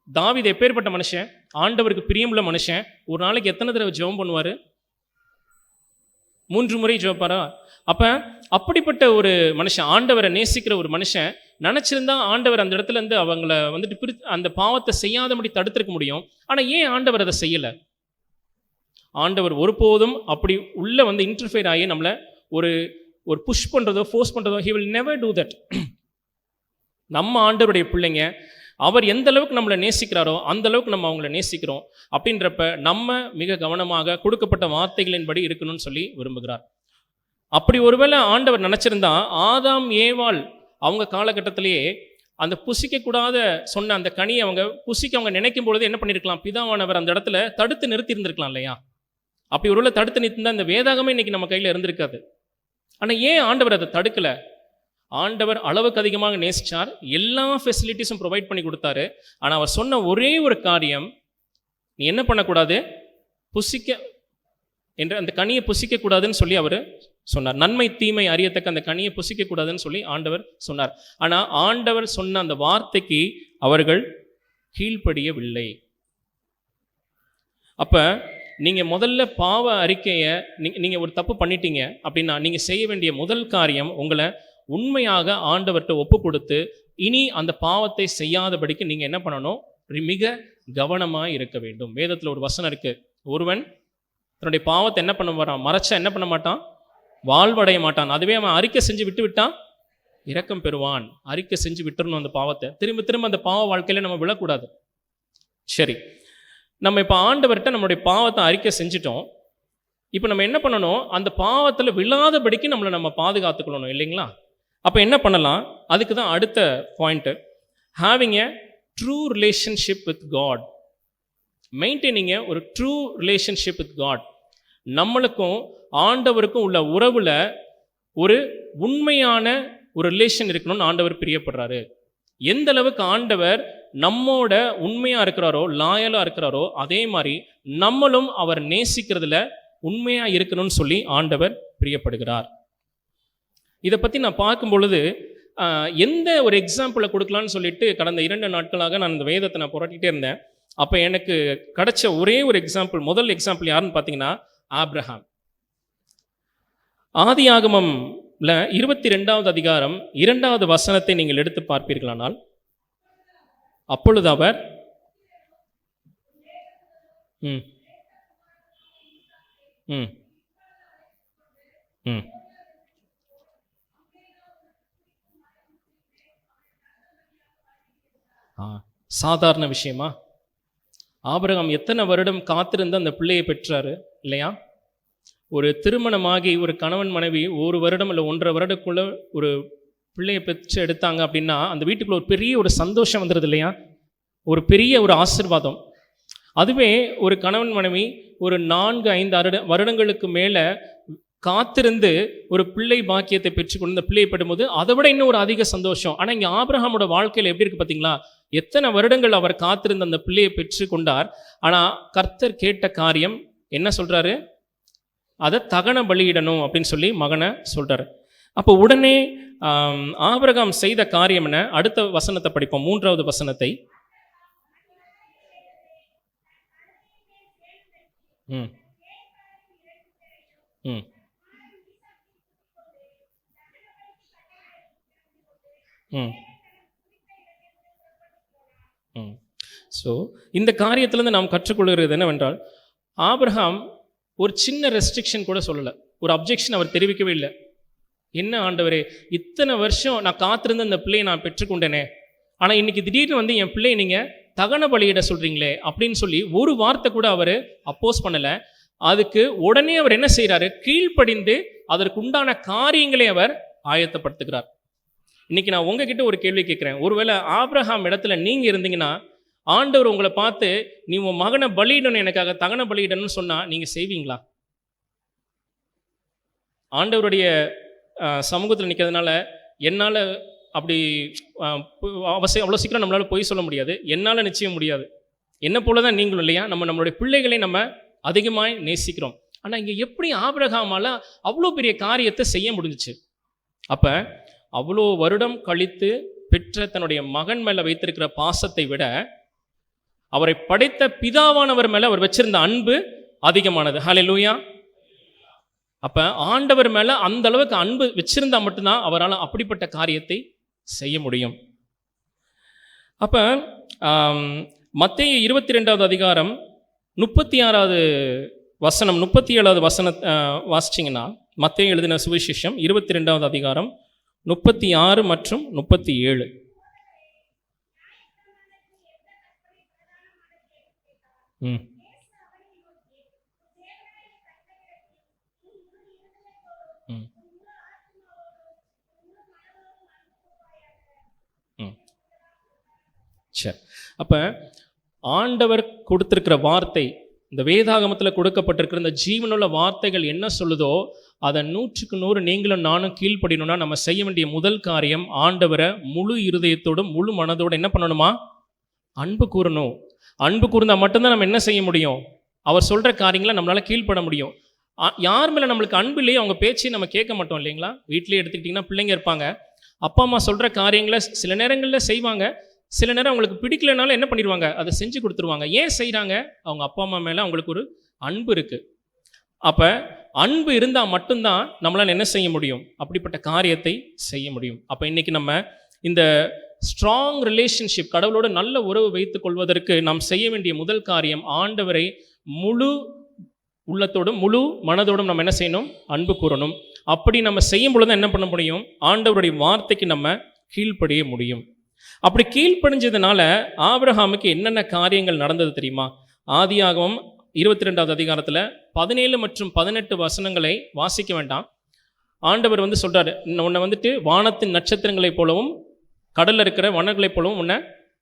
தாவீது எப்பேற்பட்ட மனுஷன், ஆண்டவருக்கு பிரியமுள்ள மனுஷன். ஒரு நாளைக்கு எத்தனை தடவை ஜெபம் பண்ணுவார்? 3 முறை ஜெபிப்பாரா? அப்போ அப்படிப்பட்ட ஒரு மனுஷன், ஆண்டவரை நேசிக்கிற ஒரு மனுஷன் நினச்சிருந்தா ஆண்டவர் அந்த இடத்துல இருந்து அவங்கள வந்துட்டு அந்த பாவத்தை செய்யாதபடி தடுத்திருக்க முடியும். ஆனால் ஏன் ஆண்டவர் அதை செய்யலை? ஆண்டவர் ஒருபோதும் அப்படி உள்ள வந்து இன்டர்ஃபியர் ஆகி நம்மளை ஒரு புஷ் பண்ணுறதோ ஃபோர்ஸ் பண்ணுறதோ, he will never do that. நம்ம ஆண்டவருடைய பிள்ளைங்க, அவர் எந்த அளவுக்கு நம்மளை நேசிக்கிறாரோ அந்த அளவுக்கு நம்ம அவங்கள நேசிக்கிறோம். அப்படின்றப்ப நம்ம மிக கவனமாக கொடுக்கப்பட்ட வார்த்தைகளின்படி இருக்கணும்னு சொல்லி விரும்புகிறார். அப்படி ஒருவேளை ஆண்டவர் நினச்சிருந்தா ஆதாம் ஏவாள் அவங்க காலகட்டத்திலேயே அந்த புசிக்கக்கூடாத சொன்ன அந்த கனியை அவங்க நினைக்கும் பொழுது என்ன பண்ணியிருக்கலாம்? பிதாவானவர் அந்த இடத்துல தடுத்து நிறுத்தி இருந்திருக்கலாம் இல்லையா? அப்படி ஒருவேளை தடுத்து நிறுத்திருந்தா இந்த வேதாகமே இன்னைக்கு நம்ம கையில் இருந்திருக்காது. ஆனால் ஏன் ஆண்டவர் அதை தடுக்கலை? ஆண்டவர் அளவுக்கு அதிகமாக நேசிச்சார், எல்லா ஃபெசிலிட்டிஸும் ப்ரொவைட் பண்ணி கொடுத்தாரு. ஆனால் அவர் சொன்ன ஒரே ஒரு காரியம், நீ என்ன பண்ணக்கூடாது? அந்த கனியை புசிக்கக்கூடாதுன்னு சொல்லி அவர் சொன்னார். நன்மை தீமை அறியத்தக்க அந்த கனியை புசிக்கக்கூடாதுன்னு சொல்லி ஆண்டவர் சொன்னார். ஆனால் ஆண்டவர் சொன்ன அந்த வார்த்தைக்கு அவர்கள் கீழ்ப்படியவில்லை. அப்போ நீங்கள் முதல்ல பாவ அறிக்கையை நீங்கள் ஒரு தப்பு பண்ணிட்டீங்க அப்படின்னா நீங்கள் செய்ய வேண்டிய முதல் காரியம் உங்களை உண்மையாக ஆண்டவர்கிட்ட ஒப்பு கொடுத்து இனி அந்த பாவத்தை செய்யாதபடிக்கு நீங்கள் என்ன பண்ணணும்? மிக கவனமாக இருக்க வேண்டும். வேதத்தில் ஒரு வசனம் இருக்குது, ஒருவன் தன்னுடைய பாவத்தை என்ன பண்ண வரான்? மறைச்சா என்ன பண்ண மாட்டான்? வாழ்வடைய மாட்டான். அதுவே அவன் அறிக்கை செஞ்சு விட்டு விட்டான், இரக்கம் பெறுவான். அறிக்கை செஞ்சு விட்டுறணும் அந்த பாவத்தை. திரும்ப திரும்ப அந்த பாவ வாழ்க்கையில நம்ம விழக்கூடாது. சரி, நம்ம இப்போ ஆண்டவர்கிட்ட நம்மளுடைய பாவத்தை அறிக்கை செஞ்சிட்டோம். இப்போ நம்ம என்ன பண்ணணும்? அந்த பாவத்தில் விழாதபடிக்கு நம்ம பாதுகாத்துக்கொள்ளணும் இல்லைங்களா? அப்போ என்ன பண்ணலாம்? அதுக்கு தான் அடுத்த point, having a true relationship with God. Maintaining ஒரு ட்ரூ ரிலேஷன்ஷிப் வித் காட். நம்மளுக்கும் ஆண்டவருக்கும் உள்ள உறவில் ஒரு உண்மையான ஒரு ரிலேஷன் இருக்கணும்னு ஆண்டவர் பிரியப்படுறாரு. எந்த அளவுக்கு ஆண்டவர் நம்மோட உண்மையாக இருக்கிறாரோ, லாயலாக இருக்கிறாரோ, அதே மாதிரி நம்மளும் அவர் நேசிக்கிறதுல உண்மையாக இருக்கணும்னு சொல்லி ஆண்டவர் பிரியப்படுகிறார். இதை பற்றி நான் பார்க்கும் பொழுது எந்த ஒரு எக்ஸாம்பிளை கொடுக்கலான்னு சொல்லிட்டு கடந்த 2 நாட்களாக நான் இந்த வேதத்தை நான் புரட்டிகிட்டே இருந்தேன். அப்போ எனக்கு கிடைச்ச ஒரே ஒரு எக்ஸாம்பிள், முதல் எக்ஸாம்பிள் யாருன்னு பார்த்தீங்கன்னா ஆபிரகாம். ஆதியாகமம்ல 22வது அதிகாரம் 2வது வசனத்தை நீங்கள் எடுத்து பார்ப்பீர்களானால், அப்பொழுது அவர் ம் ம் ம் சாதாரண விஷயமா? ஆபிரகாம் எத்தனை வருடம் காத்திருந்து அந்த பிள்ளையை பெற்றாரு இல்லையா? ஒரு திருமணமாகி ஒரு கணவன் மனைவி 1 வருடம் இல்லை 1.5 வருடக்குள்ள ஒரு பிள்ளையை பெற்று எடுத்தாங்க அப்படின்னா அந்த வீட்டுக்குள்ள ஒரு பெரிய ஒரு சந்தோஷம் வந்துடுது இல்லையா? ஒரு பெரிய ஒரு ஆசீர்வாதம். அதுவே ஒரு கணவன் மனைவி ஒரு 4-5 வருடங்களுக்கு மேலே காத்திருந்து ஒரு பிள்ளை பாக்கியத்தை பெற்றுக்கொண்டு இந்த பிள்ளையை பெறும்போது அதை விட இன்னும் ஒரு அதிக சந்தோஷம். ஆனால் இங்கே ஆபிரகாமோட வாழ்க்கையில் எப்படி இருக்கு பார்த்தீங்களா? எத்தனை வருடங்கள் அவர் காத்திருந்து அந்த பிள்ளையை பெற்று கொண்டார். ஆனால் கர்த்தர் கேட்ட காரியம் என்ன சொல்றாரு? அதை தகன பலியிடணும் அப்படின்னு சொல்லி மகனை சொல்றாரு. அப்போ உடனே ஆபிரகாம் செய்த காரியம் என்ன? அடுத்த வசனத்தை படிப்போம், 3வது வசனத்தை. ம் ம் ம் ம் ஸோ இந்த காரியத்திலேருந்து நாம் கற்றுக்கொள்கிறது என்னவென்றால், ஆபிரகாம் ஒரு சின்ன ரெஸ்ட்ரிக்ஷன் கூட சொல்லலை, ஒரு அப்ஜெக்ஷன் அவர் தெரிவிக்கவே இல்லை. என்ன ஆண்டவரே, இத்தனை வருஷம் நான் காத்திருந்த அந்த பிள்ளையை நான் பெற்றுக்கொண்டேனே, ஆனால் இன்னைக்கு திடீர்னு வந்து என் பிள்ளையை நீங்கள் தகன பலியிட சொல்கிறீங்களே அப்படின்னு சொல்லி ஒரு வார்த்தை கூட அவர் அப்போஸ் பண்ணலை. அதுக்கு உடனே அவர் என்ன செய்கிறாரு? கீழ்ப்படிந்து அதற்கு உண்டான காரியங்களை அவர் ஆயத்தப்படுத்துகிறார். இன்னைக்கு நான் உங்ககிட்ட ஒரு கேள்வி கேட்குறேன். ஒருவேளை ஆபிரகாம் இடத்துல நீங்கள் இருந்தீங்கன்னா, ஆண்டவர் உங்களை பார்த்து நீ உன் மகனை பலியிடணும், எனக்காக தகன பலியிடணும்னு சொன்னால் நீங்கள் செய்வீங்களா? ஆண்டவருடைய சமூகத்தில் நிற்கிறதுனால என்னால் அப்படி அவ்வளோ சீக்கிரம் நம்மளால் போய் சொல்ல முடியாது, என்னால் நிச்சயம் முடியாது. என்ன போல தான் நீங்களும் இல்லையா? நம்மளுடைய பிள்ளைகளை நம்ம அதிகமாக நேசிக்கிறோம். ஆனால் இங்கே எப்படி ஆபிரகாமால் அவ்வளோ பெரிய காரியத்தை செய்ய முடிஞ்சிச்சு? அப்போ அவ்வளோ வருடம் கழித்து பெற்ற தன்னுடைய மகன் மேலே வைத்திருக்கிற பாசத்தை விட அவரை படைத்த பிதாவானவர் மேல அவர் வச்சிருந்த அன்பு அதிகமானது. ஹல்லேலூயா. அப்ப ஆண்டவர் மேல அந்த அளவுக்கு அன்பு வச்சிருந்தா மட்டும்தான் அவரால் அப்படிப்பட்ட காரியத்தை செய்ய முடியும். அப்ப மத்தேயு 22வது அதிகாரம் 36வது வசனம் 37வது வசனம் வாசிச்சிங்கன்னா, மத்தேயு எழுதின சுவிசேஷம் 22வது அதிகாரம் 36 மற்றும் 37. ம் ம் ம் சரி. அப்போ ஆண்டவர் கொடுத்திருக்கிற வார்த்தை, இந்த வேதாகமத்தில் கொடுக்கப்பட்டிருக்கிற இந்த ஜீவனுள்ள வார்த்தைகள் என்ன சொல்லுதோ அதை 100க்கு 100 நீங்களும் நானும் கீழ்ப்படியணும்னா நம்ம செய்ய வேண்டிய முதல் காரியம் ஆண்டவரை முழு இருதயத்தோடும் முழு மனதோடு என்ன பண்ணணுமா? அன்பு கூறணும். அன்பு கூர்ந்தால் மட்டும்தான் நம்ம என்ன செய்ய முடியும்? அவர் சொல்கிற காரியங்களை நம்மளால் கீழ்ப்பட முடியும். யார் மேலே நம்மளுக்கு அன்பு இல்லையோ அவங்க பேச்சையும் நம்ம கேட்க மாட்டோம் இல்லைங்களா? வீட்டிலே எடுத்துக்கிட்டிங்கன்னா பிள்ளைங்க இருப்பாங்க, அப்பா அம்மா சொல்கிற காரியங்களை சில நேரங்களில் செய்வாங்க, சில நேரம் அவங்களுக்கு பிடிக்கலனாலும் என்ன பண்ணிடுவாங்க? அதை செஞ்சு கொடுத்துருவாங்க. ஏன் செய்கிறாங்க? அவங்க அப்பா அம்மா மேலே அவங்களுக்கு ஒரு அன்பு இருக்குது. அப்போ அன்பு இருந்தால் மட்டும்தான் நம்மளால் என்ன செய்ய முடியும்? அப்படிப்பட்ட காரியத்தை செய்ய முடியும். அப்போ இன்றைக்கி நம்ம இந்த ஸ்ட்ராங் ரிலேஷன்ஷிப், கடவுளோடு நல்ல உறவு வைத்துக் கொள்வதற்கு நாம் செய்ய வேண்டிய முதல் காரியம் ஆண்டவரை முழு உள்ளத்தோடும் முழு மனதோடும் நம்ம என்ன செய்யணும்? அன்பு கூறணும். அப்படி நம்ம செய்யும் பொழுது என்ன பண்ண முடியும்? ஆண்டவருடைய வார்த்தைக்கு நம்ம கீழ்ப்படிய முடியும். அப்படி கீழ்ப்படிஞ்சதுனால ஆபிரகாமுக்கு என்னென்ன காரியங்கள் நடந்தது தெரியுமா? ஆதியாகமம் 22வது அதிகாரத்தில் 17 மற்றும் 18 வசனங்களை வாசிக்க வேண்டாம். ஆண்டவர் சொல்றாரு, உன்னை வானத்தின் நட்சத்திரங்களைப் போலவும் கடலில் இருக்கிற வனங்களைப் போலவும்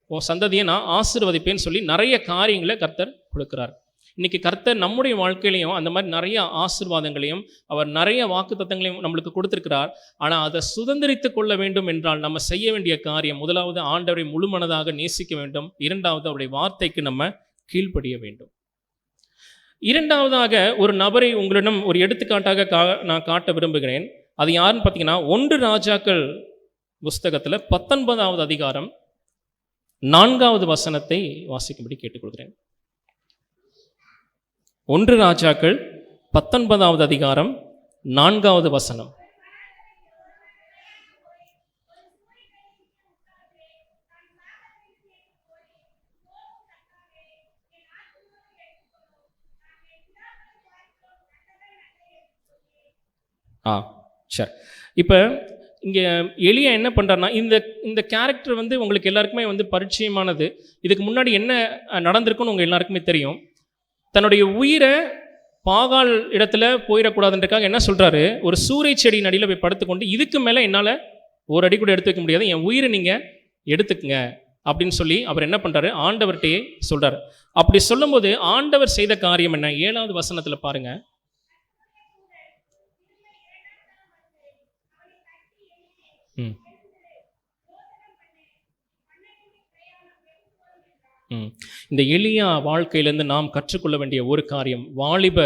உன் சந்ததியை நான் ஆசீர்வதிப்பேன்னு சொல்லி நிறைய காரியங்களை கர்த்தர் கொடுக்குறார். இன்றைக்கி கர்த்தர் நம்முடைய வாழ்க்கையிலையும் அந்த மாதிரி நிறைய ஆசீர்வாதங்களையும் அவர் நிறைய வாக்குத்தத்தங்களையும் நம்மளுக்கு கொடுத்துருக்கிறார். ஆனால் அதை சுதந்திரித்து கொள்ள வேண்டும் என்றால் நம்ம செய்ய வேண்டிய காரியம், முதலாவது ஆண்டவரை முழுமனதாக நேசிக்க வேண்டும். இரண்டாவது அவருடைய வார்த்தைக்கு நம்ம கீழ்ப்படிய வேண்டும். இரண்டாவதாக ஒரு நபரை உங்களிடம் ஒரு எடுத்துக்காட்டாக நான் காட்ட விரும்புகிறேன். அது யாருன்னு பார்த்தீங்கன்னா, 1 ராஜாக்கள் புஸ்தகத்தில் 19வது அதிகாரம் 4வது வசனத்தை வாசிக்கும்படி கேட்டுக்கொள்கிறேன். 1 ராஜாக்கள் 19வது அதிகாரம் 4வது வசனம். சரி. இப்போ இங்கே எலியா என்ன பண்ணுறாருன்னா, இந்த கேரக்டர் உங்களுக்கு எல்லாருக்குமே பரிச்சயமானது. இதுக்கு முன்னாடி என்ன நடந்திருக்குன்னு உங்கள் எல்லாருக்குமே தெரியும். தன்னுடைய உயிரை பாகால் இடத்துல போயிடக்கூடாதுன்றக்காக என்ன சொல்கிறாரு? ஒரு சூறை செடியின் அடியில் போய் படுத்துக்கொண்டு, இதுக்கு மேலே என்னால் ஒரு அடி கூட எடுத்து வைக்க முடியாது, என் உயிரை நீங்கள் எடுத்துக்குங்க அப்படின்னு சொல்லி அவர் என்ன பண்ணுறாரு? ஆண்டவர்கிட்டயே சொல்கிறார். அப்படி சொல்லும்போது ஆண்டவர் செய்த காரியம் என்ன? 7வது வசனத்தில் பாருங்கள். இந்த எளியா வாழ்க்கையிலேருந்து நாம் கற்றுக்கொள்ள வேண்டிய ஒரு காரியம், வாலிப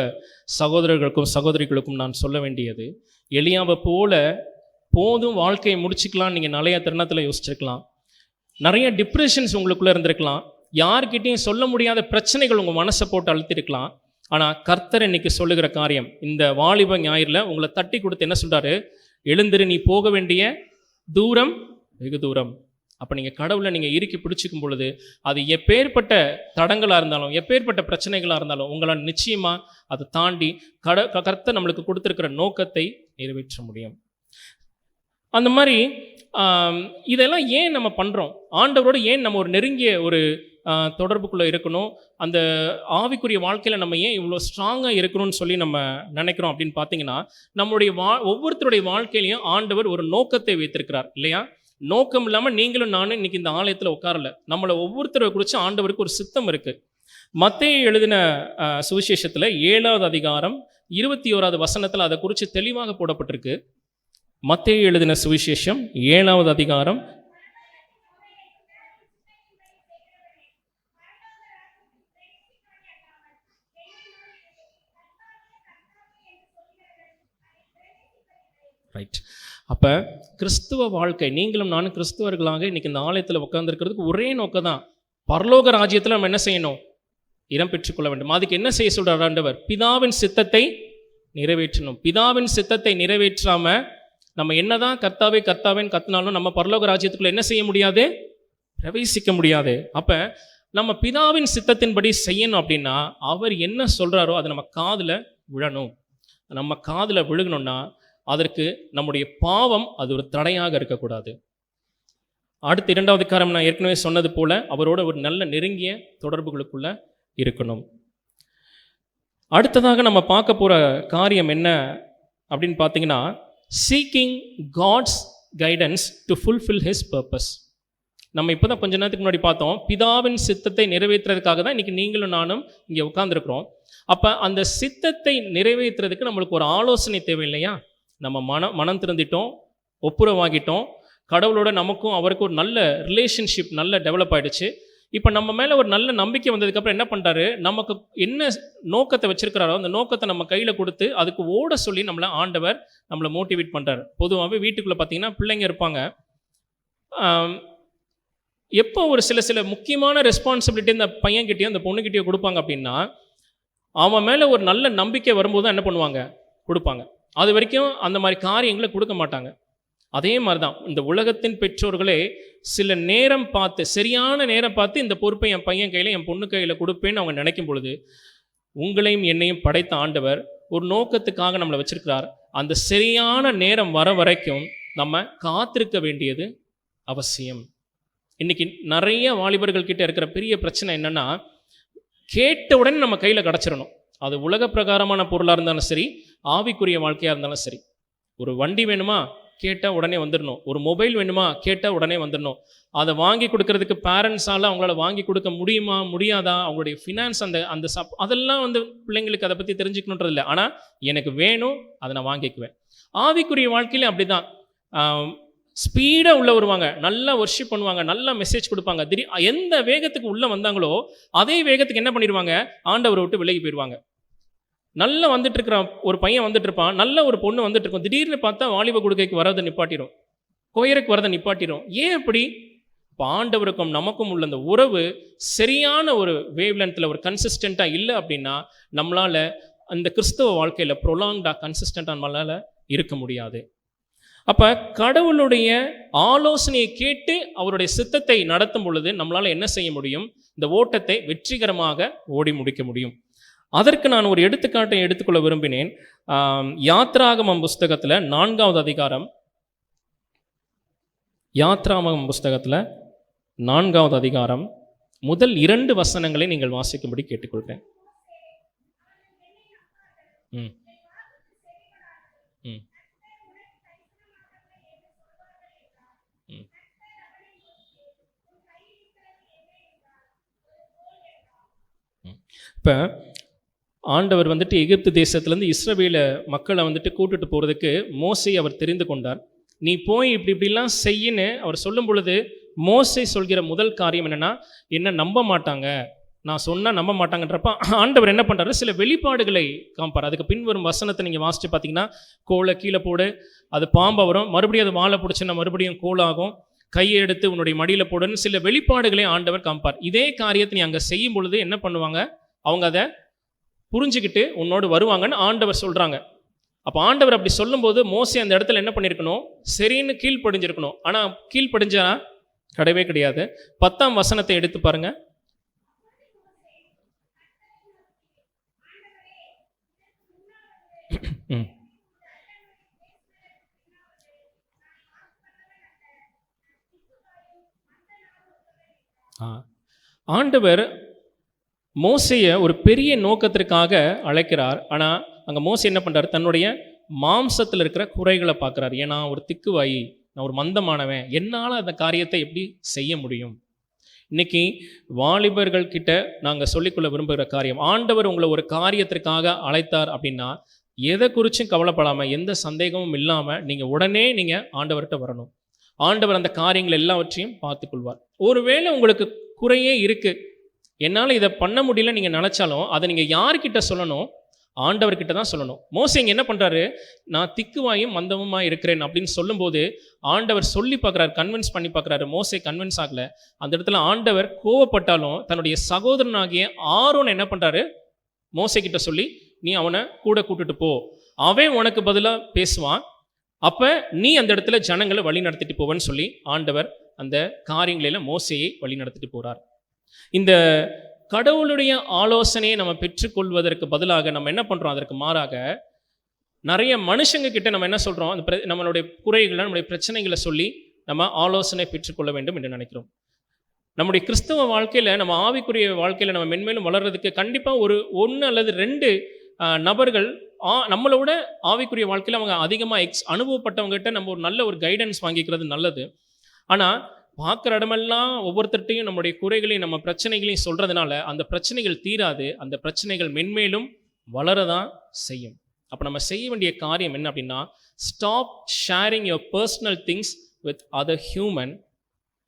சகோதரர்களுக்கும் சகோதரிகளுக்கும் நான் சொல்ல வேண்டியது, எலியாவை போல போதும் வாழ்க்கையை முடிச்சுக்கலாம் நீங்கள் நிறைய தருணத்தில் யோசிச்சிருக்கலாம், நிறைய டிப்ரெஷன்ஸ் உங்களுக்குள்ளே இருந்திருக்கலாம், யார்கிட்டையும் சொல்ல முடியாத பிரச்சனைகள் உங்கள் மனசை போட்டு அழுத்திருக்கலாம். ஆனால் கர்த்தர் இன்னைக்கு சொல்லுகிற காரியம், இந்த வாலிப ஞாயிறில் உங்களை தட்டி கொடுத்து என்ன சொல்கிறாரு? எழுந்திரு, நீ போக வேண்டிய தூரம் வெகு தூரம். அப்போ நீங்கள் கடவுளை நீங்கள் இறுக்கி பிடிச்சிக்கும் பொழுது அது எப்பேற்பட்ட தடங்களாக இருந்தாலும் எப்பேற்பட்ட பிரச்சனைகளாக இருந்தாலும் உங்களால் நிச்சயமாக அதை தாண்டி கர்த்தர் நம்மளுக்கு கொடுத்துருக்கிற நோக்கத்தை நிறைவேற்ற முடியும். அந்த மாதிரி இதெல்லாம் ஏன் நம்ம பண்ணுறோம்? ஆண்டவரோடு ஏன் நம்ம ஒரு நெருங்கிய ஒரு தொடர்புக்குள்ளே இருக்கணும்? அந்த ஆவிக்குரிய வாழ்க்கையில் நம்ம ஏன் இவ்வளோ ஸ்ட்ராங்காக இருக்கணும்னு சொல்லி நம்ம நினைக்கிறோம் அப்படின்னு பார்த்தீங்கன்னா, நம்மளுடைய ஒவ்வொருத்தருடைய வாழ்க்கையிலையும் ஆண்டவர் ஒரு நோக்கத்தை வைத்திருக்கிறார் இல்லையா? நோக்கம் இல்லாமல் நீங்களும் நானும் இன்னைக்கு இந்த ஆலயத்தில் உட்காரல. நம்மளை ஒவ்வொருத்தரை குறித்து ஆண்டவருக்கு ஒரு சித்தம் இருக்குது. மத்தேயு எழுதின சுவிசேஷத்தில் 7வது அதிகாரம் 21வது வசனத்தில் அதை குறித்து தெளிவாக போடப்பட்டிருக்கு. மத்தேயு எழுதின சுவிசேஷம் 7வது அதிகாரம் ரைட். அப்போ கிறிஸ்துவ வாழ்க்கை, நீங்களும் நானும் கிறிஸ்துவர்களாக இன்றைக்கி இந்த ஆலயத்தில் உட்காந்துருக்கிறதுக்கு ஒரே நோக்கம் தான், பரலோக ராஜ்யத்தில் நம்ம என்ன செய்யணும்? இடம் பெற்றுக்கொள்ள வேண்டும். அதுக்கு என்ன செய்ய சொல்றார் ஆண்டவர்? பிதாவின் சித்தத்தை நிறைவேற்றணும். பிதாவின் சித்தத்தை நிறைவேற்றாம நம்ம என்னதான் கர்த்தாவே கர்த்தாவேன்னு கத்தினாலும் நம்ம பரலோக ராஜ்யத்துக்குள்ள என்ன செய்ய முடியாது? பிரவேசிக்க முடியாது. அப்ப நம்ம பிதாவின் சித்தத்தின்படி செய்யணும் அப்படின்னா அவர் என்ன சொல்றாரோ அதை நம்ம காதுல விழணும். நம்ம காதுல விழுகணும்னா அதற்கு நம்முடைய பாவம் அது ஒரு தடையாக இருக்கக்கூடாது. அடுத்து 2வது காரணம், நான் ஏற்கனவே சொன்னது போல அவரோட ஒரு நல்ல நெருங்கிய தொடர்புகளுக்குள்ள இருக்கணும். அடுத்ததாக நம்ம பார்க்க போற காரியம் என்ன அப்படின்னு பார்த்தீங்கன்னா, seeking God's guidance to fulfil his purpose. நம்ம இப்போ தான் கொஞ்ச நேரத்துக்கு முன்னாடி பார்த்தோம், பிதாவின் சித்தத்தை நிறைவேற்றுறதுக்காக தான் இன்றைக்கி நீங்களும் நானும் இங்கே உட்காந்துருக்குறோம். அப்போ அந்த சித்தத்தை நிறைவேற்றுறதுக்கு நம்மளுக்கு ஒரு ஆலோசனை தேவை இல்லையா? நம்ம மனம் திறந்துட்டோம், ஒப்புரவாகிட்டோம், கடவுளோட நமக்கும் அவருக்கும் ஒரு நல்ல ரிலேஷன்ஷிப் நல்ல டெவலப் ஆகிடுச்சு. இப்போ நம்ம மேலே ஒரு நல்ல நம்பிக்கை வந்ததுக்கப்புறம் என்ன பண்ணுறாரு? நமக்கு என்ன நோக்கத்தை வச்சுருக்கிறாரோ அந்த நோக்கத்தை நம்ம கையில் கொடுத்து அதுக்கு ஓட சொல்லி நம்மளை மோட்டிவேட் பண்ணுறாரு. பொதுவாகவே வீட்டுக்குள்ளே பார்த்தீங்கன்னா பிள்ளைங்க இருப்பாங்க. எப்போ ஒரு சில முக்கியமான ரெஸ்பான்சிபிலிட்டி அந்த பையன்கிட்டயோ அந்த பொண்ணுக்கிட்டேயோ கொடுப்பாங்க அப்படின்னா, அவன் மேலே ஒரு நல்ல நம்பிக்கை வரும்போது தான் என்ன பண்ணுவாங்க? கொடுப்பாங்க. அது வரைக்கும் அந்த மாதிரி காரியங்களை கொடுக்க மாட்டாங்க. அதே மாதிரி தான் இந்த உலகத்தின் பெற்றோர்களே சில நேரம் பார்த்து, சரியான நேரம் பார்த்து இந்த பொறுப்பை என் பையன் கையில் என் பொண்ணு கையில் கொடுப்பேன்னு அவங்க நினைக்கும் பொழுது, உங்களையும் என்னையும் படைத்த ஆண்டவர் ஒரு நோக்கத்துக்காக நம்மளை வச்சிருக்கிறார். அந்த சரியான நேரம் வர வரைக்கும் நம்ம காத்திருக்க வேண்டியது அவசியம். இன்னைக்கு நிறைய வாலிபர்கள் கிட்ட இருக்கிற பெரிய பிரச்சனை என்னன்னா, கேட்ட உடனே நம்ம கையில் கிடச்சிடணும். அது உலக பிரகாரமான பொருளாக இருந்தாலும் சரி, ஆவிக்குரிய வாழ்க்கையாக இருந்தாலும் சரி. ஒரு வண்டி வேணுமா? கேட்டால் உடனே வந்துடணும். ஒரு மொபைல் வேணுமா? கேட்டால் உடனே வந்துடணும். அதை வாங்கி கொடுக்கறதுக்கு பேரண்ட்ஸால் அவங்களால வாங்கி கொடுக்க முடியுமா முடியாதா, அவங்களுடைய ஃபினான்ஸ் அந்த அதெல்லாம் பிள்ளைங்களுக்கு அதை பற்றி தெரிஞ்சுக்கணுன்றது இல்லை. ஆனால் எனக்கு வேணும், அதை நான் வாங்கிக்குவேன். ஆவிக்குரிய வாழ்க்கையில அப்படி தான். ஸ்பீடாக உள்ளே வருவாங்க, நல்லா ஒர்ஷிப் பண்ணுவாங்க, நல்லா மெசேஜ் கொடுப்பாங்க. எந்த வேகத்துக்கு உள்ளே வந்தாங்களோ அதே வேகத்துக்கு என்ன பண்ணிடுவாங்க? ஆண்டவரை விட்டு விலகி போயிடுவாங்க. நல்லா வந்துட்டு இருக்கிற ஒரு பையன் வந்துட்டு இருப்பான், நல்ல ஒரு பொண்ணு வந்துட்டு இருக்கும். திடீர்னு பார்த்தா வாலிப கொடுக்கைக்கு வரதை நிப்பாட்டிடும், கோயருக்கு வரதை நிப்பாட்டிடும். ஏன் அப்படி? இப்போ ஆண்டவருக்கும் நமக்கும் உள்ள அந்த உறவு சரியான ஒரு வேவ் லென்த்தில் ஒரு கன்சிஸ்டண்ட்டாக இல்லை அப்படின்னா நம்மளால் அந்த கிறிஸ்தவ வாழ்க்கையில் ப்ரொலாங்டாக கன்சிஸ்டண்ட்டாக நம்மளால் இருக்க முடியாது. அப்போ கடவுளுடைய ஆலோசனையை கேட்டு அவருடைய சித்தத்தை நடத்தும் பொழுது நம்மளால் என்ன செய்ய முடியும்? இந்த ஓட்டத்தை வெற்றிகரமாக ஓடி முடிக்க முடியும். அதற்கு நான் ஒரு எடுத்துக்காட்டை எடுத்துக்கொள்ள விரும்பினேன். யாத்ராகமம் புஸ்தகத்தில் 4வது அதிகாரம், யாத்ராகமம் புஸ்தகத்தில் 4வது அதிகாரம் முதல் 2 வசனங்களை நீங்கள் வாசிக்கும்படி கேட்டுக்கொள்கிறேன். ம் ம் இப்போ ஆண்டவர் எகிப்து தேசத்துலேருந்து இஸ்ரவேல மக்களை கூட்டுட்டு போகிறதுக்கு மோசே அவர் தெரிந்து கொண்டார். நீ போய் இப்படிலாம் செய்யின்னு அவர் சொல்லும் பொழுது மோசே சொல்கிற முதல் காரியம் என்னென்னா, என்ன நம்ப மாட்டாங்க, நான் சொன்னால் நம்ப மாட்டாங்கன்றப்ப ஆண்டவர் என்ன பண்ணுறாரு? சில வெளிப்பாடுகளை காமிப்பார். அதுக்கு பின்வரும் வசனத்தை நீங்கள் வாசித்து பார்த்தீங்கன்னா, கோலை கீழே போடு, அது பாம்பை வரும், மறுபடியும் அது வாழை பிடிச்சின்னா மறுபடியும் கோலாகும், கையை எடுத்து உன்னுடைய மடியில் போடுன்னு சில வெளிப்பாடுகளை ஆண்டவர் காமிப்பார். இதே காரியத்தை நீ அங்கே செய்யும் பொழுது என்ன பண்ணுவாங்க? அவங்க அதை புரிஞ்சுக்கிட்டு உன்னோடு வருவாங்கன்னு ஆண்டவர் சொல்கிறாங்க. அப்போ ஆண்டவர் அப்படி சொல்லும்போது மோசே அந்த இடத்துல என்ன பண்ணியிருக்கணும்? சரின்னு கீழ்ப்படிஞ்சிருக்கணும். ஆனால் கீழ்ப்படிஞ்சா கிடையவே கிடையாது. 10ஆம் வசனத்தை எடுத்து பாருங்க. ஆண்டவர் மோசையை ஒரு பெரிய நோக்கத்திற்காக அழைக்கிறார். ஆனால் அங்கே மோசை என்ன பண்ணுறாரு? தன்னுடைய மாம்சத்தில் இருக்கிற குறைகளை பார்க்குறாரு. ஏன்னா ஒரு திக்குவாயி, நான் ஒரு மந்தமானவன், என்னால் அந்த காரியத்தை எப்படி செய்ய முடியும்? இன்னைக்கு வாலிபர்கள் கிட்ட நாங்கள் சொல்லிக்கொள்ள விரும்புகிற காரியம், ஆண்டவர் உங்களை ஒரு காரியத்திற்காக அழைத்தார் அப்படின்னா எதை குறிச்சும் கவலைப்படாமல், எந்த சந்தேகமும் இல்லாமல் நீங்கள் உடனே நீங்கள் ஆண்டவர்கிட்ட வரணும். ஆண்டவர் அந்த காரியங்கள் எல்லாவற்றையும் பார்த்துக்கொள்வார். ஒருவேளை உங்களுக்கு குறையே இருக்குது, என்னால் இதை பண்ண முடியல நீங்கள் நினச்சாலும் அதை நீங்கள் யார்கிட்ட சொல்லணும்? ஆண்டவர்கிட்ட தான் சொல்லணும். மோசே இங்கே என்ன பண்ணுறாரு, நான் திக்குவாயும் மந்தமுமா இருக்கிறேன் அப்படின்னு சொல்லும்போது ஆண்டவர் சொல்லி பார்க்குறாரு, கன்வின்ஸ் பண்ணி பார்க்குறாரு. மோசே கன்வின்ஸ் ஆகலை. அந்த இடத்துல ஆண்டவர் கோவப்பட்டாலும் தன்னுடைய சகோதரனாகிய ஆரோன் என்ன பண்ணுறாரு, மோசே கிட்ட சொல்லி நீ அவனை கூட கூட்டிட்டு போ, அவன் உனக்கு பதிலாக பேசுவான், அப்போ நீ அந்த இடத்துல ஜனங்களை வழி நடத்திட்டு போவேன்னு சொல்லி ஆண்டவர் அந்த காரியங்களில் மோசையை வழி நடத்திட்டு போகிறார். இந்த கடவுளுடைய ஆலோசனையை நம்ம பெற்றுக்கொள்வதற்கு பதிலாக நம்ம என்ன பண்ணுறோம், அதற்கு மாறாக நிறைய மனுஷங்க கிட்ட நம்ம என்ன சொல்கிறோம், அந்த நம்மளுடைய குறைகளை, நம்மளுடைய பிரச்சனைகளை சொல்லி நம்ம ஆலோசனை பெற்றுக்கொள்ள வேண்டும் என்று நினைக்கிறோம். நம்முடைய கிறிஸ்தவ வாழ்க்கையில், நம்ம ஆவிக்குரிய வாழ்க்கையில் நம்ம மென்மேலும் வளர்கிறதுக்கு கண்டிப்பாக ஒரு 1 அல்லது 2 நபர்கள் நம்மளோட ஆவிக்குரிய வாழ்க்கையில் அவங்க அதிகமாக அனுபவப்பட்டவங்ககிட்ட நம்ம ஒரு நல்ல ஒரு கைடன்ஸ் வாங்கிக்கிறது நல்லது. ஆனால் பார்க்குற இடமெல்லாம் ஒவ்வொருத்தட்டையும் நம்முடைய குறைகளையும் நம்ம பிரச்சனைகளையும் சொல்கிறதுனால அந்த பிரச்சனைகள் தீராது, அந்த பிரச்சனைகள் மென்மேலும் வளரதான் செய்யும். அப்போ நம்ம செய்ய வேண்டிய காரியம் என்ன அப்படின்னா, stop sharing your personal things with other human.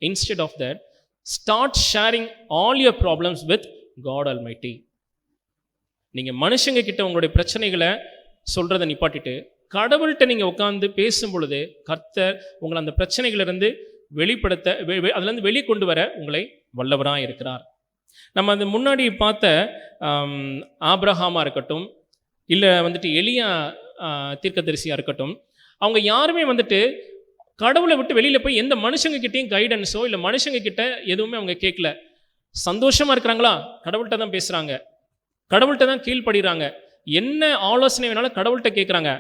Instead of that, start sharing all your problems with God almighty. நீங்கள் மனுஷங்க கிட்ட உங்களுடைய பிரச்சனைகளை சொல்கிறத நிப்பாட்டிட்டு கடவுள்கிட்ட நீங்கள் உட்காந்து பேசும் பொழுது கர்த்தர் உங்களை அந்த பிரச்சனைகளிலிருந்து வெளிப்படுத்த, அதுலேருந்து வெளிக்கொண்டு வர உங்களை வல்லவராக இருக்கிறார். நம்ம அது முன்னாடி பார்த்த ஆபிரகாமாக இருக்கட்டும், இல்லை வந்துட்டு எலியா தீர்க்கதரிசியாக இருக்கட்டும், அவங்க யாருமே வந்துட்டு கடவுளை விட்டு வெளியில் போய் எந்த மனுஷங்க கிட்டேயும் கைடன்ஸோ இல்லை மனுஷங்க கிட்ட எதுவுமே அவங்க கேட்கல. சந்தோஷமாக இருக்கிறாங்களா, கடவுள்கிட்ட தான் பேசுகிறாங்க, கடவுள்கிட்ட தான் கீழ்ப்படுகிறாங்க, என்ன ஆலோசனை வேணாலும் கடவுள்கிட்ட கேட்குறாங்க.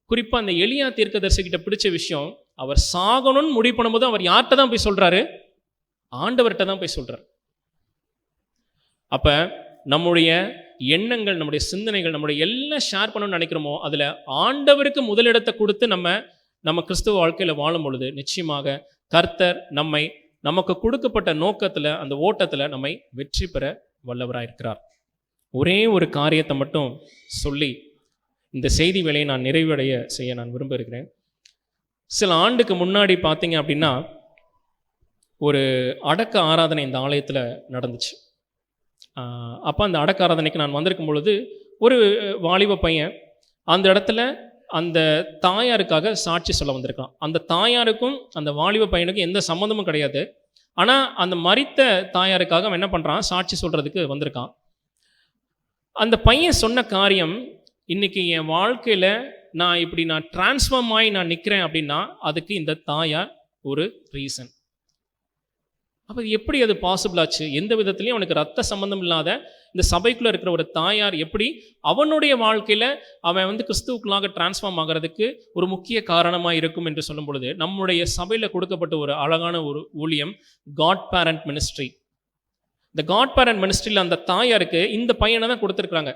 குறிப்பாக அந்த எலியா தீர்க்கதரிசிகிட்ட பிடிச்ச விஷயம், அவர் சாகணும்னு முடிவு பண்ணும்போது அவர் யார்கிட்ட தான் போய் சொல்கிறாரு, ஆண்டவர்கிட்ட தான் போய் சொல்கிறார். அப்போ நம்முடைய எண்ணங்கள், நம்முடைய சிந்தனைகள், நம்முடைய எல்லாம் ஷேர் பண்ணணும்னு நினைக்கிறோமோ அதில் ஆண்டவருக்கு முதலிடத்தை கொடுத்து நம்ம கிறிஸ்துவ வாழ்க்கையில் வாழும் பொழுது நிச்சயமாக கர்த்தர் நமக்கு கொடுக்கப்பட்ட நோக்கத்தில், அந்த ஓட்டத்தில் நம்மை வெற்றி பெற வல்லவராக இருக்கிறார். ஒரே ஒரு காரியத்தை மட்டும் சொல்லி இந்த செய்தி வேலையை நான் நிறைவடைய செய்ய நான் விரும்புகிறேன். சில ஆண்டுக்கு முன்னாடி பார்த்தீங்க அப்படின்னா ஒரு அடக்க ஆராதனை இந்த ஆலயத்தில் நடந்துச்சு. அப்போ அந்த அடக்க ஆராதனைக்கு நான் வந்திருக்கும் பொழுது ஒரு வாலிப பையன் அந்த இடத்துல அந்த தாயாருக்காக சாட்சி சொல்ல வந்திருக்கான். அந்த தாயாருக்கும் அந்த வாலிப பையனுக்கும் எந்த சம்மந்தமும் கிடையாது. ஆனால் அந்த மரித்த தாயாருக்காக அவன் என்ன பண்ணுறான், சாட்சி சொல்கிறதுக்கு வந்திருக்கான். அந்த பையன் சொன்ன காரியம், இன்றைக்கி என் வாழ்க்கையில் நான் டிரான்ஸ்ஃபார்ம் ஆகி நான் நிற்கிறேன் அப்படின்னா அதுக்கு இந்த தாயார் ஒரு ரீசன். அப்போ எப்படி அது பாசிபிள் ஆச்சு? எந்த விதத்துலையும் அவனுக்கு ரத்த சம்பந்தம் இல்லாத இந்த சபைக்குள்ளே இருக்கிற ஒரு தாயார் எப்படி அவனுடைய வாழ்க்கையில் அவன் கிறிஸ்துவுக்குள்ளாக டிரான்ஸ்ஃபார்ம் ஆகிறதுக்கு ஒரு முக்கிய காரணமாக இருக்கும் என்று சொல்லும் பொழுது, நம்முடைய சபையில் கொடுக்கப்பட்ட ஒரு அழகான ஒரு ஊழியம் காட் பேரண்ட் மினிஸ்ட்ரி. இந்த காட் பேரண்ட் மினிஸ்ட்ரியில் அந்த தாயாருக்கு இந்த பையனை தான் கொடுத்துருக்குறாங்க.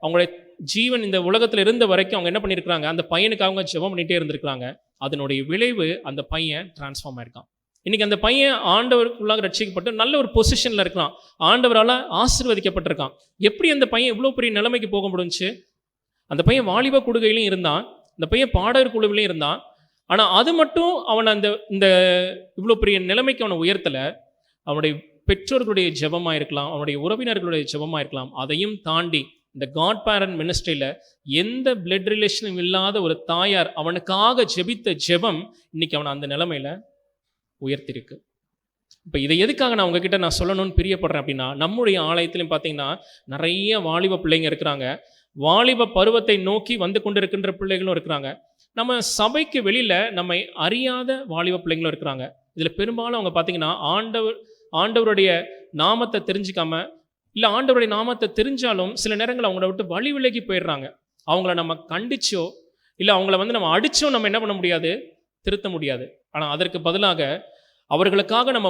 அவங்களுடைய ஜீவன் இந்த உலகத்தில் இருந்த வரைக்கும் அவங்க என்ன பண்ணியிருக்கிறாங்க, அந்த பையனுக்கு அவங்க ஜெபம் பண்ணிகிட்டே இருந்திருக்கிறாங்க. அதனுடைய விளைவு அந்த பையன் டிரான்ஸ்ஃபார்ம் ஆயிருக்கான். இன்றைக்கி அந்த பையன் ஆண்டவருக்குள்ளாக ரட்சிக்கப்பட்டு நல்ல ஒரு பொசிஷனில் இருக்கான், ஆண்டவரால் ஆசீர்வதிக்கப்பட்டிருக்கான். எப்படி அந்த பையன் இவ்வளோ பெரிய நிலைமைக்கு போக முடிஞ்சுச்சு? அந்த பையன் வாலிப குடுகையிலையும் இருந்தான், அந்த பையன் பாடகர் குழுவிலையும் இருந்தான். ஆனால் அது மட்டும் அவனை இந்த இவ்வளோ பெரிய நிலைமைக்கு அவனை உயர்த்தலை. அவனுடைய பெற்றோர்களுடைய ஜெபமாக இருக்கலாம், அவனுடைய உறவினர்களுடைய ஜெபமாக இருக்கலாம். அதையும் தாண்டி இந்த காட் பேரண்ட் மினிஸ்ட்ரியில் எந்த பிளட் ரிலேஷனும் இல்லாத ஒரு தாயார் அவனுக்காக ஜெபித்த ஜெபம் இன்னைக்கு அவனை அந்த நிலைமையில் உயர்த்திருக்கு. இப்போ இதை எதுக்காக நான் உங்ககிட்ட நான் சொல்லணும்னு பிரியப்படுறேன் அப்படின்னா, நம்முடைய ஆலயத்திலையும் பார்த்தீங்கன்னா நிறைய வாலிப பிள்ளைங்க இருக்கிறாங்க, வாலிப பருவத்தை நோக்கி வந்து கொண்டு இருக்கின்ற பிள்ளைகளும் இருக்கிறாங்க. நம்ம சபைக்கு வெளியில் நம்மை அறியாத வாலிப பிள்ளைங்களும் இருக்கிறாங்க. இதில் பெரும்பாலும் அவங்க பார்த்தீங்கன்னா ஆண்டவருடைய நாமத்தை தெரிஞ்சிக்காம, இல்லை ஆண்டவருடைய நாமத்தை தெரிஞ்சாலும் சில நேரங்கள் அவங்கள விட்டு வழி விலகி போயிடுறாங்க. அவங்கள நம்ம கண்டிச்சோ இல்லை அவங்கள நம்ம அடிச்சோ நம்ம என்ன பண்ண முடியாது, திருத்த முடியாது. ஆனால் அதற்கு பதிலாக அவர்களுக்காக நம்ம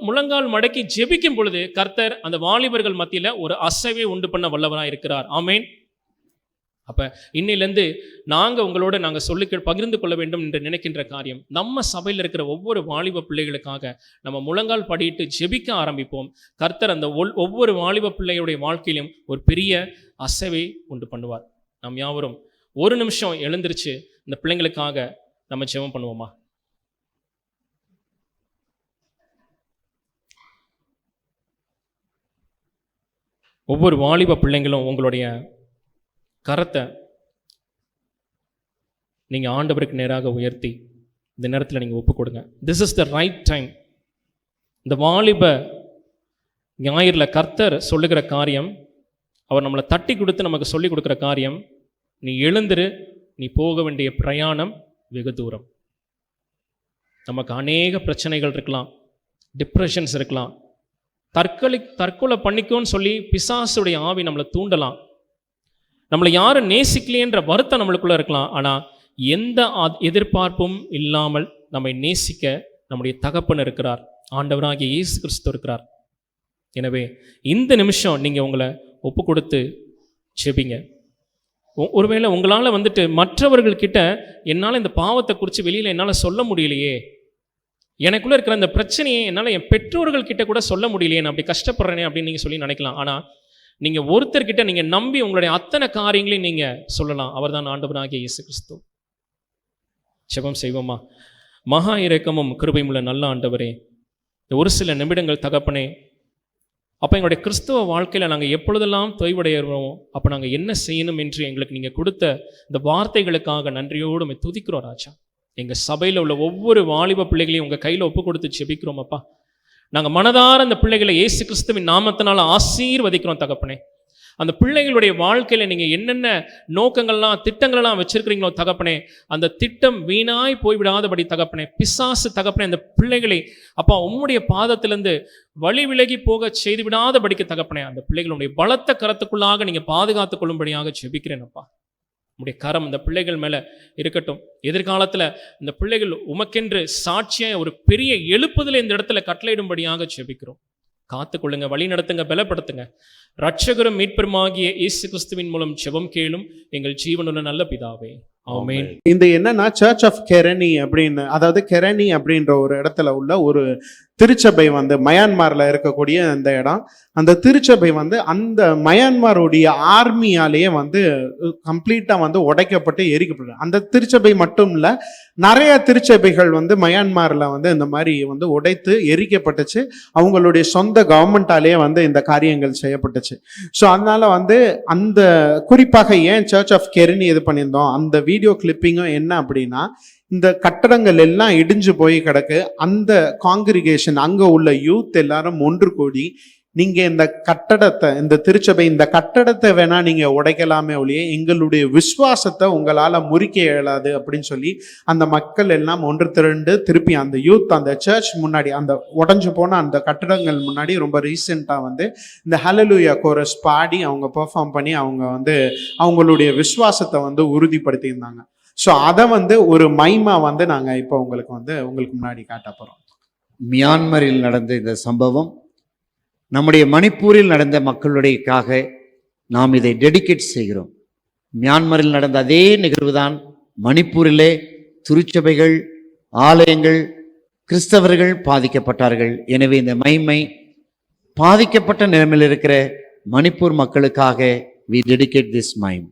முழங்கால் மடக்கி ஜெபிக்கும் பொழுது கர்த்தர் அந்த வாலிபர்கள் மத்தியில் ஒரு அசைவை உண்டு பண்ண வல்லவராக இருக்கிறார். ஆமேன். அப்போ இன்னிலேருந்து உங்களோட நாங்கள் பகிர்ந்து கொள்ள வேண்டும் என்று நினைக்கின்ற காரியம், நம்ம சபையில் இருக்கிற ஒவ்வொரு வாலிப பிள்ளைகளுக்காக நம்ம முழங்கால் படியிட்டு ஜெபிக்க ஆரம்பிப்போம். கர்த்தர் அந்த ஒவ்வொரு வாலிப பிள்ளையுடைய வாழ்க்கையிலும் ஒரு பெரிய அசைவை உண்டு பண்ணுவார். நாம் யாவரும் ஒரு நிமிஷம் எழுந்திருச்சு இந்த பிள்ளைங்களுக்காக நம்ம ஜெபம் பண்ணுவோமா? ஒவ்வொரு வாலிப பிள்ளைங்களும் உங்களுடைய கரத்தை நீங்கள் ஆண்டவருக்கு நேராக உயர்த்தி இந்த நேரத்தில் நீங்கள் ஒப்பு கொடுங்க. This is the right time. இந்த வாலிப ஞாயிறில் கர்த்தர் சொல்லுகிற காரியம், அவர் நம்மளை தட்டி கொடுத்து நமக்கு சொல்லி கொடுக்குற காரியம், நீ எழுந்திரு, நீ போக வேண்டிய பிரயாணம் வெகு தூரம். நமக்கு அநேக பிரச்சனைகள் இருக்கலாம், டிப்ரெஷன்ஸ் இருக்கலாம், தற்கொலை பண்ணிக்கோன்னு சொல்லி பிசாசுடைய ஆவி நம்மளை தூண்டலாம், நம்மளை யாரும் நேசிக்கலையேன்ற வருத்தம் நம்மளுக்குள்ளே இருக்கலாம். ஆனால் எந்த எதிர்பார்ப்பும் இல்லாமல் நம்மை நேசிக்க நம்முடைய தகப்பன் இருக்கிறார், ஆண்டவராகிய இயேசு கிறிஸ்து இருக்கிறார். எனவே இந்த நிமிஷம் நீங்கள் உங்களை ஒப்பு கொடுத்து செபிங்க. ஒருவேளை உங்களால் மற்றவர்கள்கிட்ட என்னால் இந்த பாவத்தை குறித்து வெளியில் என்னால் சொல்ல முடியலையே, எனக்குள்ளே இருக்கிற இந்த பிரச்சனையை என்னால் என் பெற்றோர்கள்கிட்ட கூட சொல்ல முடியலையே, நான் அப்படி கஷ்டப்படுறேனே அப்படின்னு நீங்கள் சொல்லி நினைக்கலாம். ஆனால் நீங்கள் ஒருத்தர்கிட்ட நீங்கள் நம்பி உங்களுடைய அத்தனை காரியங்களையும் நீங்கள் சொல்லலாம். அவர் தான் ஆண்டவராகிய இயேசு கிறிஸ்து. செபம் செய்வோமா? மகா இரக்கமும் கிருபையுமுள்ள நல்ல ஆண்டவரே, இந்த ஒரு சில நிமிடங்கள் தகப்பனே, அப்போ எங்களுடைய கிறிஸ்துவ வாழ்க்கையில் நாங்கள் எப்பொழுதெல்லாம் தொய்வடைகிறோம், அப்போ நாங்கள் என்ன செய்யணும் என்று எங்களுக்கு நீங்கள் கொடுத்த இந்த வார்த்தைகளுக்காக நன்றியோடு துதிக்கிறோம் ராஜா. எங்கள் சபையில் உள்ள ஒவ்வொரு வாலிப பிள்ளைகளையும் உங்கள் கையில் ஒப்பு கொடுத்து செபிக்கிறோம் அப்பா. நாங்கள் மனதார அந்த பிள்ளைகளை இயேசு கிறிஸ்துவின் நாமத்தினால ஆசீர்வதிக்கிறோம் தகப்பனே. அந்த பிள்ளைகளுடைய வாழ்க்கையில் நீங்கள் என்னென்ன நோக்கங்கள்லாம் திட்டங்கள்லாம் வச்சிருக்கிறீங்களோ தகப்பனே, அந்த திட்டம் வீணாய் போய்விடாதபடி தகப்பனே, பிசாசு தகப்பனே அந்த பிள்ளைகளை அப்பா உம்முடைய பாதத்திலிருந்து வழி விலகி போக செய்து விடாதபடிக்கு தகப்பனே, அந்த பிள்ளைகளுடைய பலத்த கரத்துக்குள்ளாக நீங்கள் பாதுகாத்துக் கொள்ளும்படியாக ஜெபிக்கிறேன் அப்பா. உம்முடைய கரம் இந்த பிள்ளைகள் மேலே இருக்கட்டும். எதிர்காலத்தில் இந்த பிள்ளைகள் உமக்கென்று சாட்சியாக ஒரு பெரிய எழுப்புதலை இந்த இடத்துல கட்டளையிடும்படியாக ஜெபிக்கிறோம். காத்துக்கொள்ளுங்க, வழி நடத்துங்க, பலப்படுத்துங்க. ரட்சகரும் மீட்பருமாகிய இயேசு கிறிஸ்துவின் மூலம் ஜெபம் கேளும் எங்கள் ஜீவனுள்ள நல்ல பிதாவே, ஆமென். இந்த என்னன்னா சர்ச் ஆஃப் கெரணி அப்படின்னு, அதாவது கெரணி அப்படின்ற ஒரு இடத்துல உள்ள ஒரு திருச்சபை மயான்மார்ல இருக்கக்கூடிய அந்த இடம். அந்த திருச்சபை அந்த மயான்மாருடைய ஆர்மியாலேயே கம்ப்ளீட்டா உடைக்கப்பட்டு எரிக்கப்பட்டு, அந்த திருச்சபை மட்டும் இல்ல, நிறைய திருச்சபைகள் மயான்மார்ல இந்த மாதிரி உடைத்து எரிக்கப்பட்டுச்சு. அவங்களுடைய சொந்த கவர்மெண்டாலேயே இந்த காரியங்கள் செய்யப்பட்டுச்சு. ஸோ அதனால அந்த குறிப்பாக ஏன் சர்ச் ஆஃப் கெரணி இது பண்ணியிருந்தோம், அந்த வீடியோ கிளிப்பிங்கும் என்ன அப்படின்னா, இந்த கட்டடங்கள் எல்லாம் இடிஞ்சு போய் கிடக்கு. அந்த காங்கிரிகேஷன், அங்க உள்ள யூத் எல்லாரும் ஒன்று கூடி, நீங்க இந்த கட்டடத்தை, இந்த திருச்சபை இந்த கட்டடத்தை வேணா நீங்க உடைக்கலாமே ஒழிய எங்களுடைய விசுவாசத்தை உங்களால முறிக்க இயலாது அப்படின்னு சொல்லி அந்த மக்கள் எல்லாம் ஒன்று திரண்டு திருப்பி அந்த யூத் அந்த சர்ச் முன்னாடி, அந்த உடைஞ்சு போன அந்த கட்டடங்கள் முன்னாடி ரொம்ப ரீசெண்டா இந்த ஹல்லேலூயா கோரஸ் பாடி அவங்க பெர்ஃபார்ம் பண்ணி அவங்க அவங்களுடைய விசுவாசத்தை உறுதிப்படுத்தியிருந்தாங்க. ஸோ அதை ஒரு மைமா நாங்கள் இப்போ உங்களுக்கு முன்னாடி காட்ட போகிறோம். மியான்மரில் நடந்த இந்த சம்பவம் நம்முடைய மணிப்பூரில் நடந்த மக்களுடையக்காக நாம் இதை டெடிகேட் செய்கிறோம். மியான்மரில் நடந்த அதே நிகழ்வு தான் மணிப்பூரிலே திருச்சபைகள், ஆலயங்கள், கிறிஸ்தவர்கள் பாதிக்கப்பட்டார்கள். எனவே இந்த மைமை பாதிக்கப்பட்ட நிலைமையில் இருக்கிற மணிப்பூர் மக்களுக்காக we dedicate this mime.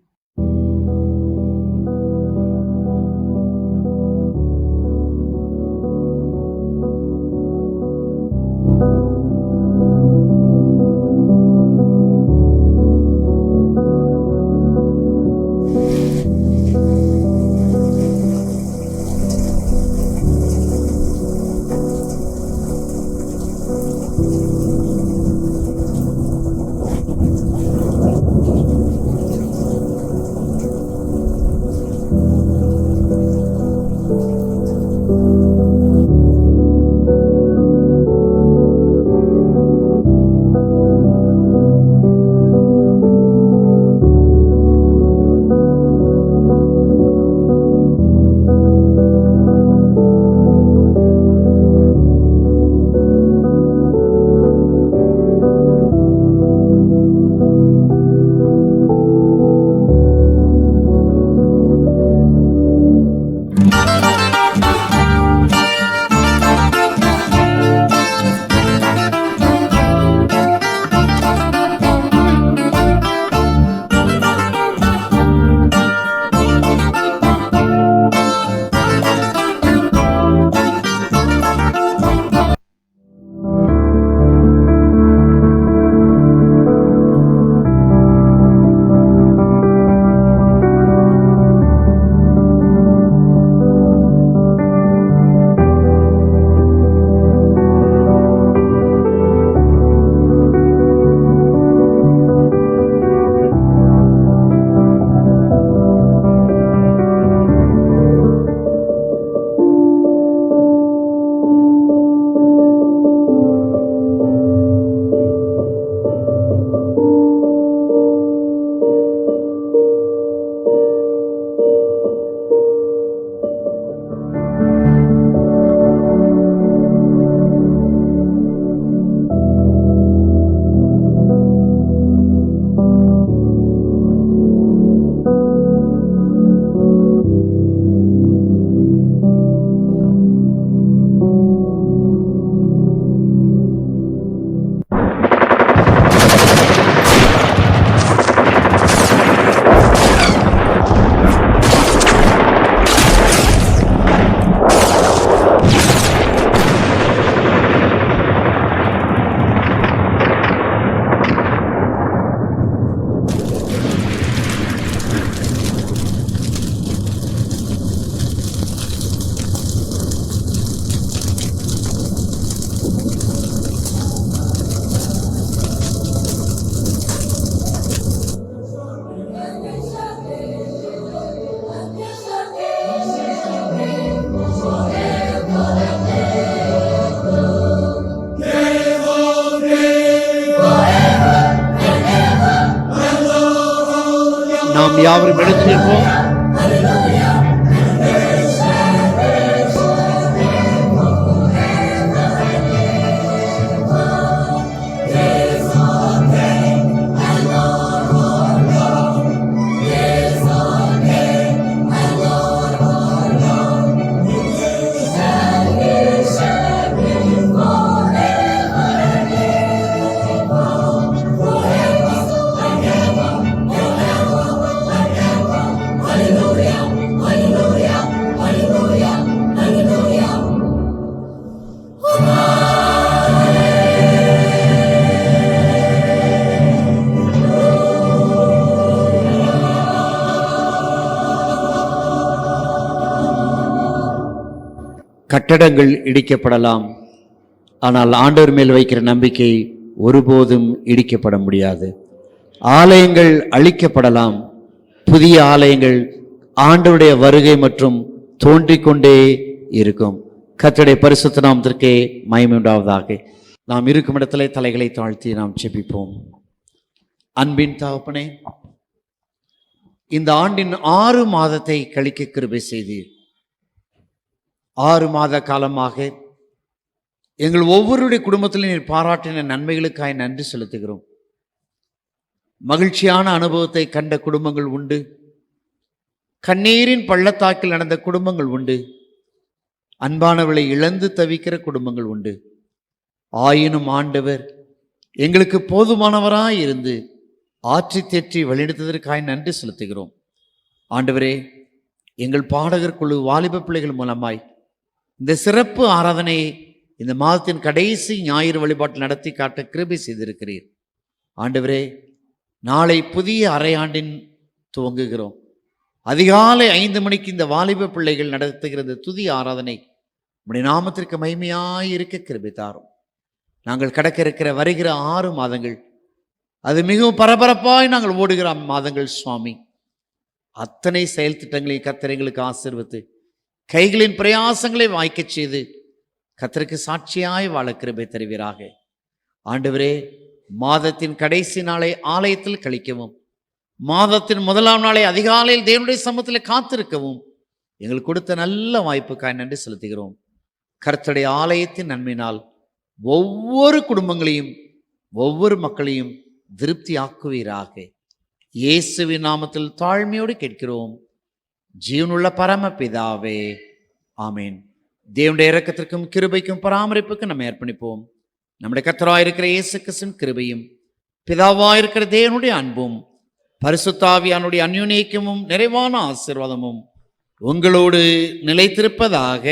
நாங்கள் யாவரும் எடுத்து நிற்போம். கட்டடங்கள் இடிக்கப்படலாம், ஆனால் ஆண்டவர் மேல் வைக்கிற நம்பிக்கை ஒருபோதும் இடிக்கப்பட முடியாது. ஆலயங்கள் அழிக்கப்படலாம், புதிய ஆலயங்கள் ஆண்டவருடைய வருகை மற்றும் தோன்றிக்கொண்டே இருக்கும். கர்த்தருடைய பரிசுத்த நாமத்திற்கே மகிமை உண்டாவதாக. நாம் இருக்கும் இடத்திலே தலைகளை தாழ்த்தி நாம் ஜெபிப்போம். அன்பின் தகப்பனே, இந்த ஆண்டின் 6 மாதத்தை கழிக்க கிருபை செய்தீர். 6 மாத காலமாக எங்கள் ஒவ்வொருடைய குடும்பத்திலும் நீர் பாராட்டின நன்மைகளுக்காக நன்றி செலுத்துகிறோம். மகிழ்ச்சியான அனுபவத்தை கண்ட குடும்பங்கள் உண்டு, கண்ணீரின் பள்ளத்தாக்கில் நடந்த குடும்பங்கள் உண்டு, அன்பானவளை இழந்து தவிக்கிற குடும்பங்கள் உண்டு. ஆயினும் ஆண்டவர் எங்களுக்கு போதுமானவராய் இருந்து ஆற்றி தேற்றி வழிநடத்ததற்காக நன்றி செலுத்துகிறோம். ஆண்டவரே, எங்கள் பாடகர் குழு வாலிப பிள்ளைகள் மூலமாய் இந்த சிறப்பு ஆராதனையை இந்த மாதத்தின் கடைசி ஞாயிறு வழிபாட்டில் நடத்தி காட்ட கிருபை செய்திருக்கிறீர். ஆண்டவரே, நாளை புதிய அரையாண்டின் துவங்குகிறோம். அதிகாலை 5 மணிக்கு இந்த வாலிப பிள்ளைகள் நடத்துகிற இந்த துதி ஆராதனை உம்முடைய நாமத்திற்கு மகிமையாய் இருக்க கிருபை தாரும். நாங்கள் கடக்க இருக்கிற வருகிற 6 மாதங்கள் அது மிகவும் பரபரப்பாய் நாங்கள் ஓடுகிற மாதங்கள் சுவாமி. அத்தனை செயல் திட்டங்களையும் கர்த்தர் எங்களுக்கு ஆசீர்வதித்து கைகளின் பிரயாசங்களை வாய்க்கச் செய்து கர்த்தருக்கு சாட்சியாய் வாழ கிருபை தருவீராக. ஆண்டவரே, மாதத்தின் கடைசி நாளை ஆலயத்தில் கழிக்கவும், மாதத்தின் 1ஆம் நாளை அதிகாலையில் தேவனுடைய சமூகத்தில் காத்திருக்கவும் எங்களுக்கு கொடுத்த நல்ல வாய்ப்புக்காய் நன்றி செலுத்துகிறோம். கர்த்தருடைய ஆலயத்தின் நன்மையினால் ஒவ்வொரு குடும்பங்களையும் ஒவ்வொரு மக்களையும் திருப்தி ஆக்குவீராக. இயேசுவின் நாமத்தில் தாழ்மையோடு கேட்கிறோம் ஜீவனுள்ள பரமபிதாவே, ஆமேன். தேவனுடைய இரக்கத்திற்கும் கிருபைக்கும் பராமரிப்புக்கும் நம்ம அர்ப்பணிப்போம். நம்முடைய கர்த்தராயிருக்கிற இயேசு கிறிஸ்துவின் கிருபையும் பிதாவாயிருக்கிற தேவனுடைய அன்பும் பரிசுத்தாவியானுடைய அந்யோன்யமும் நிறைவான ஆசீர்வாதமும் உங்களோடு நிலைத்திருப்பதாக.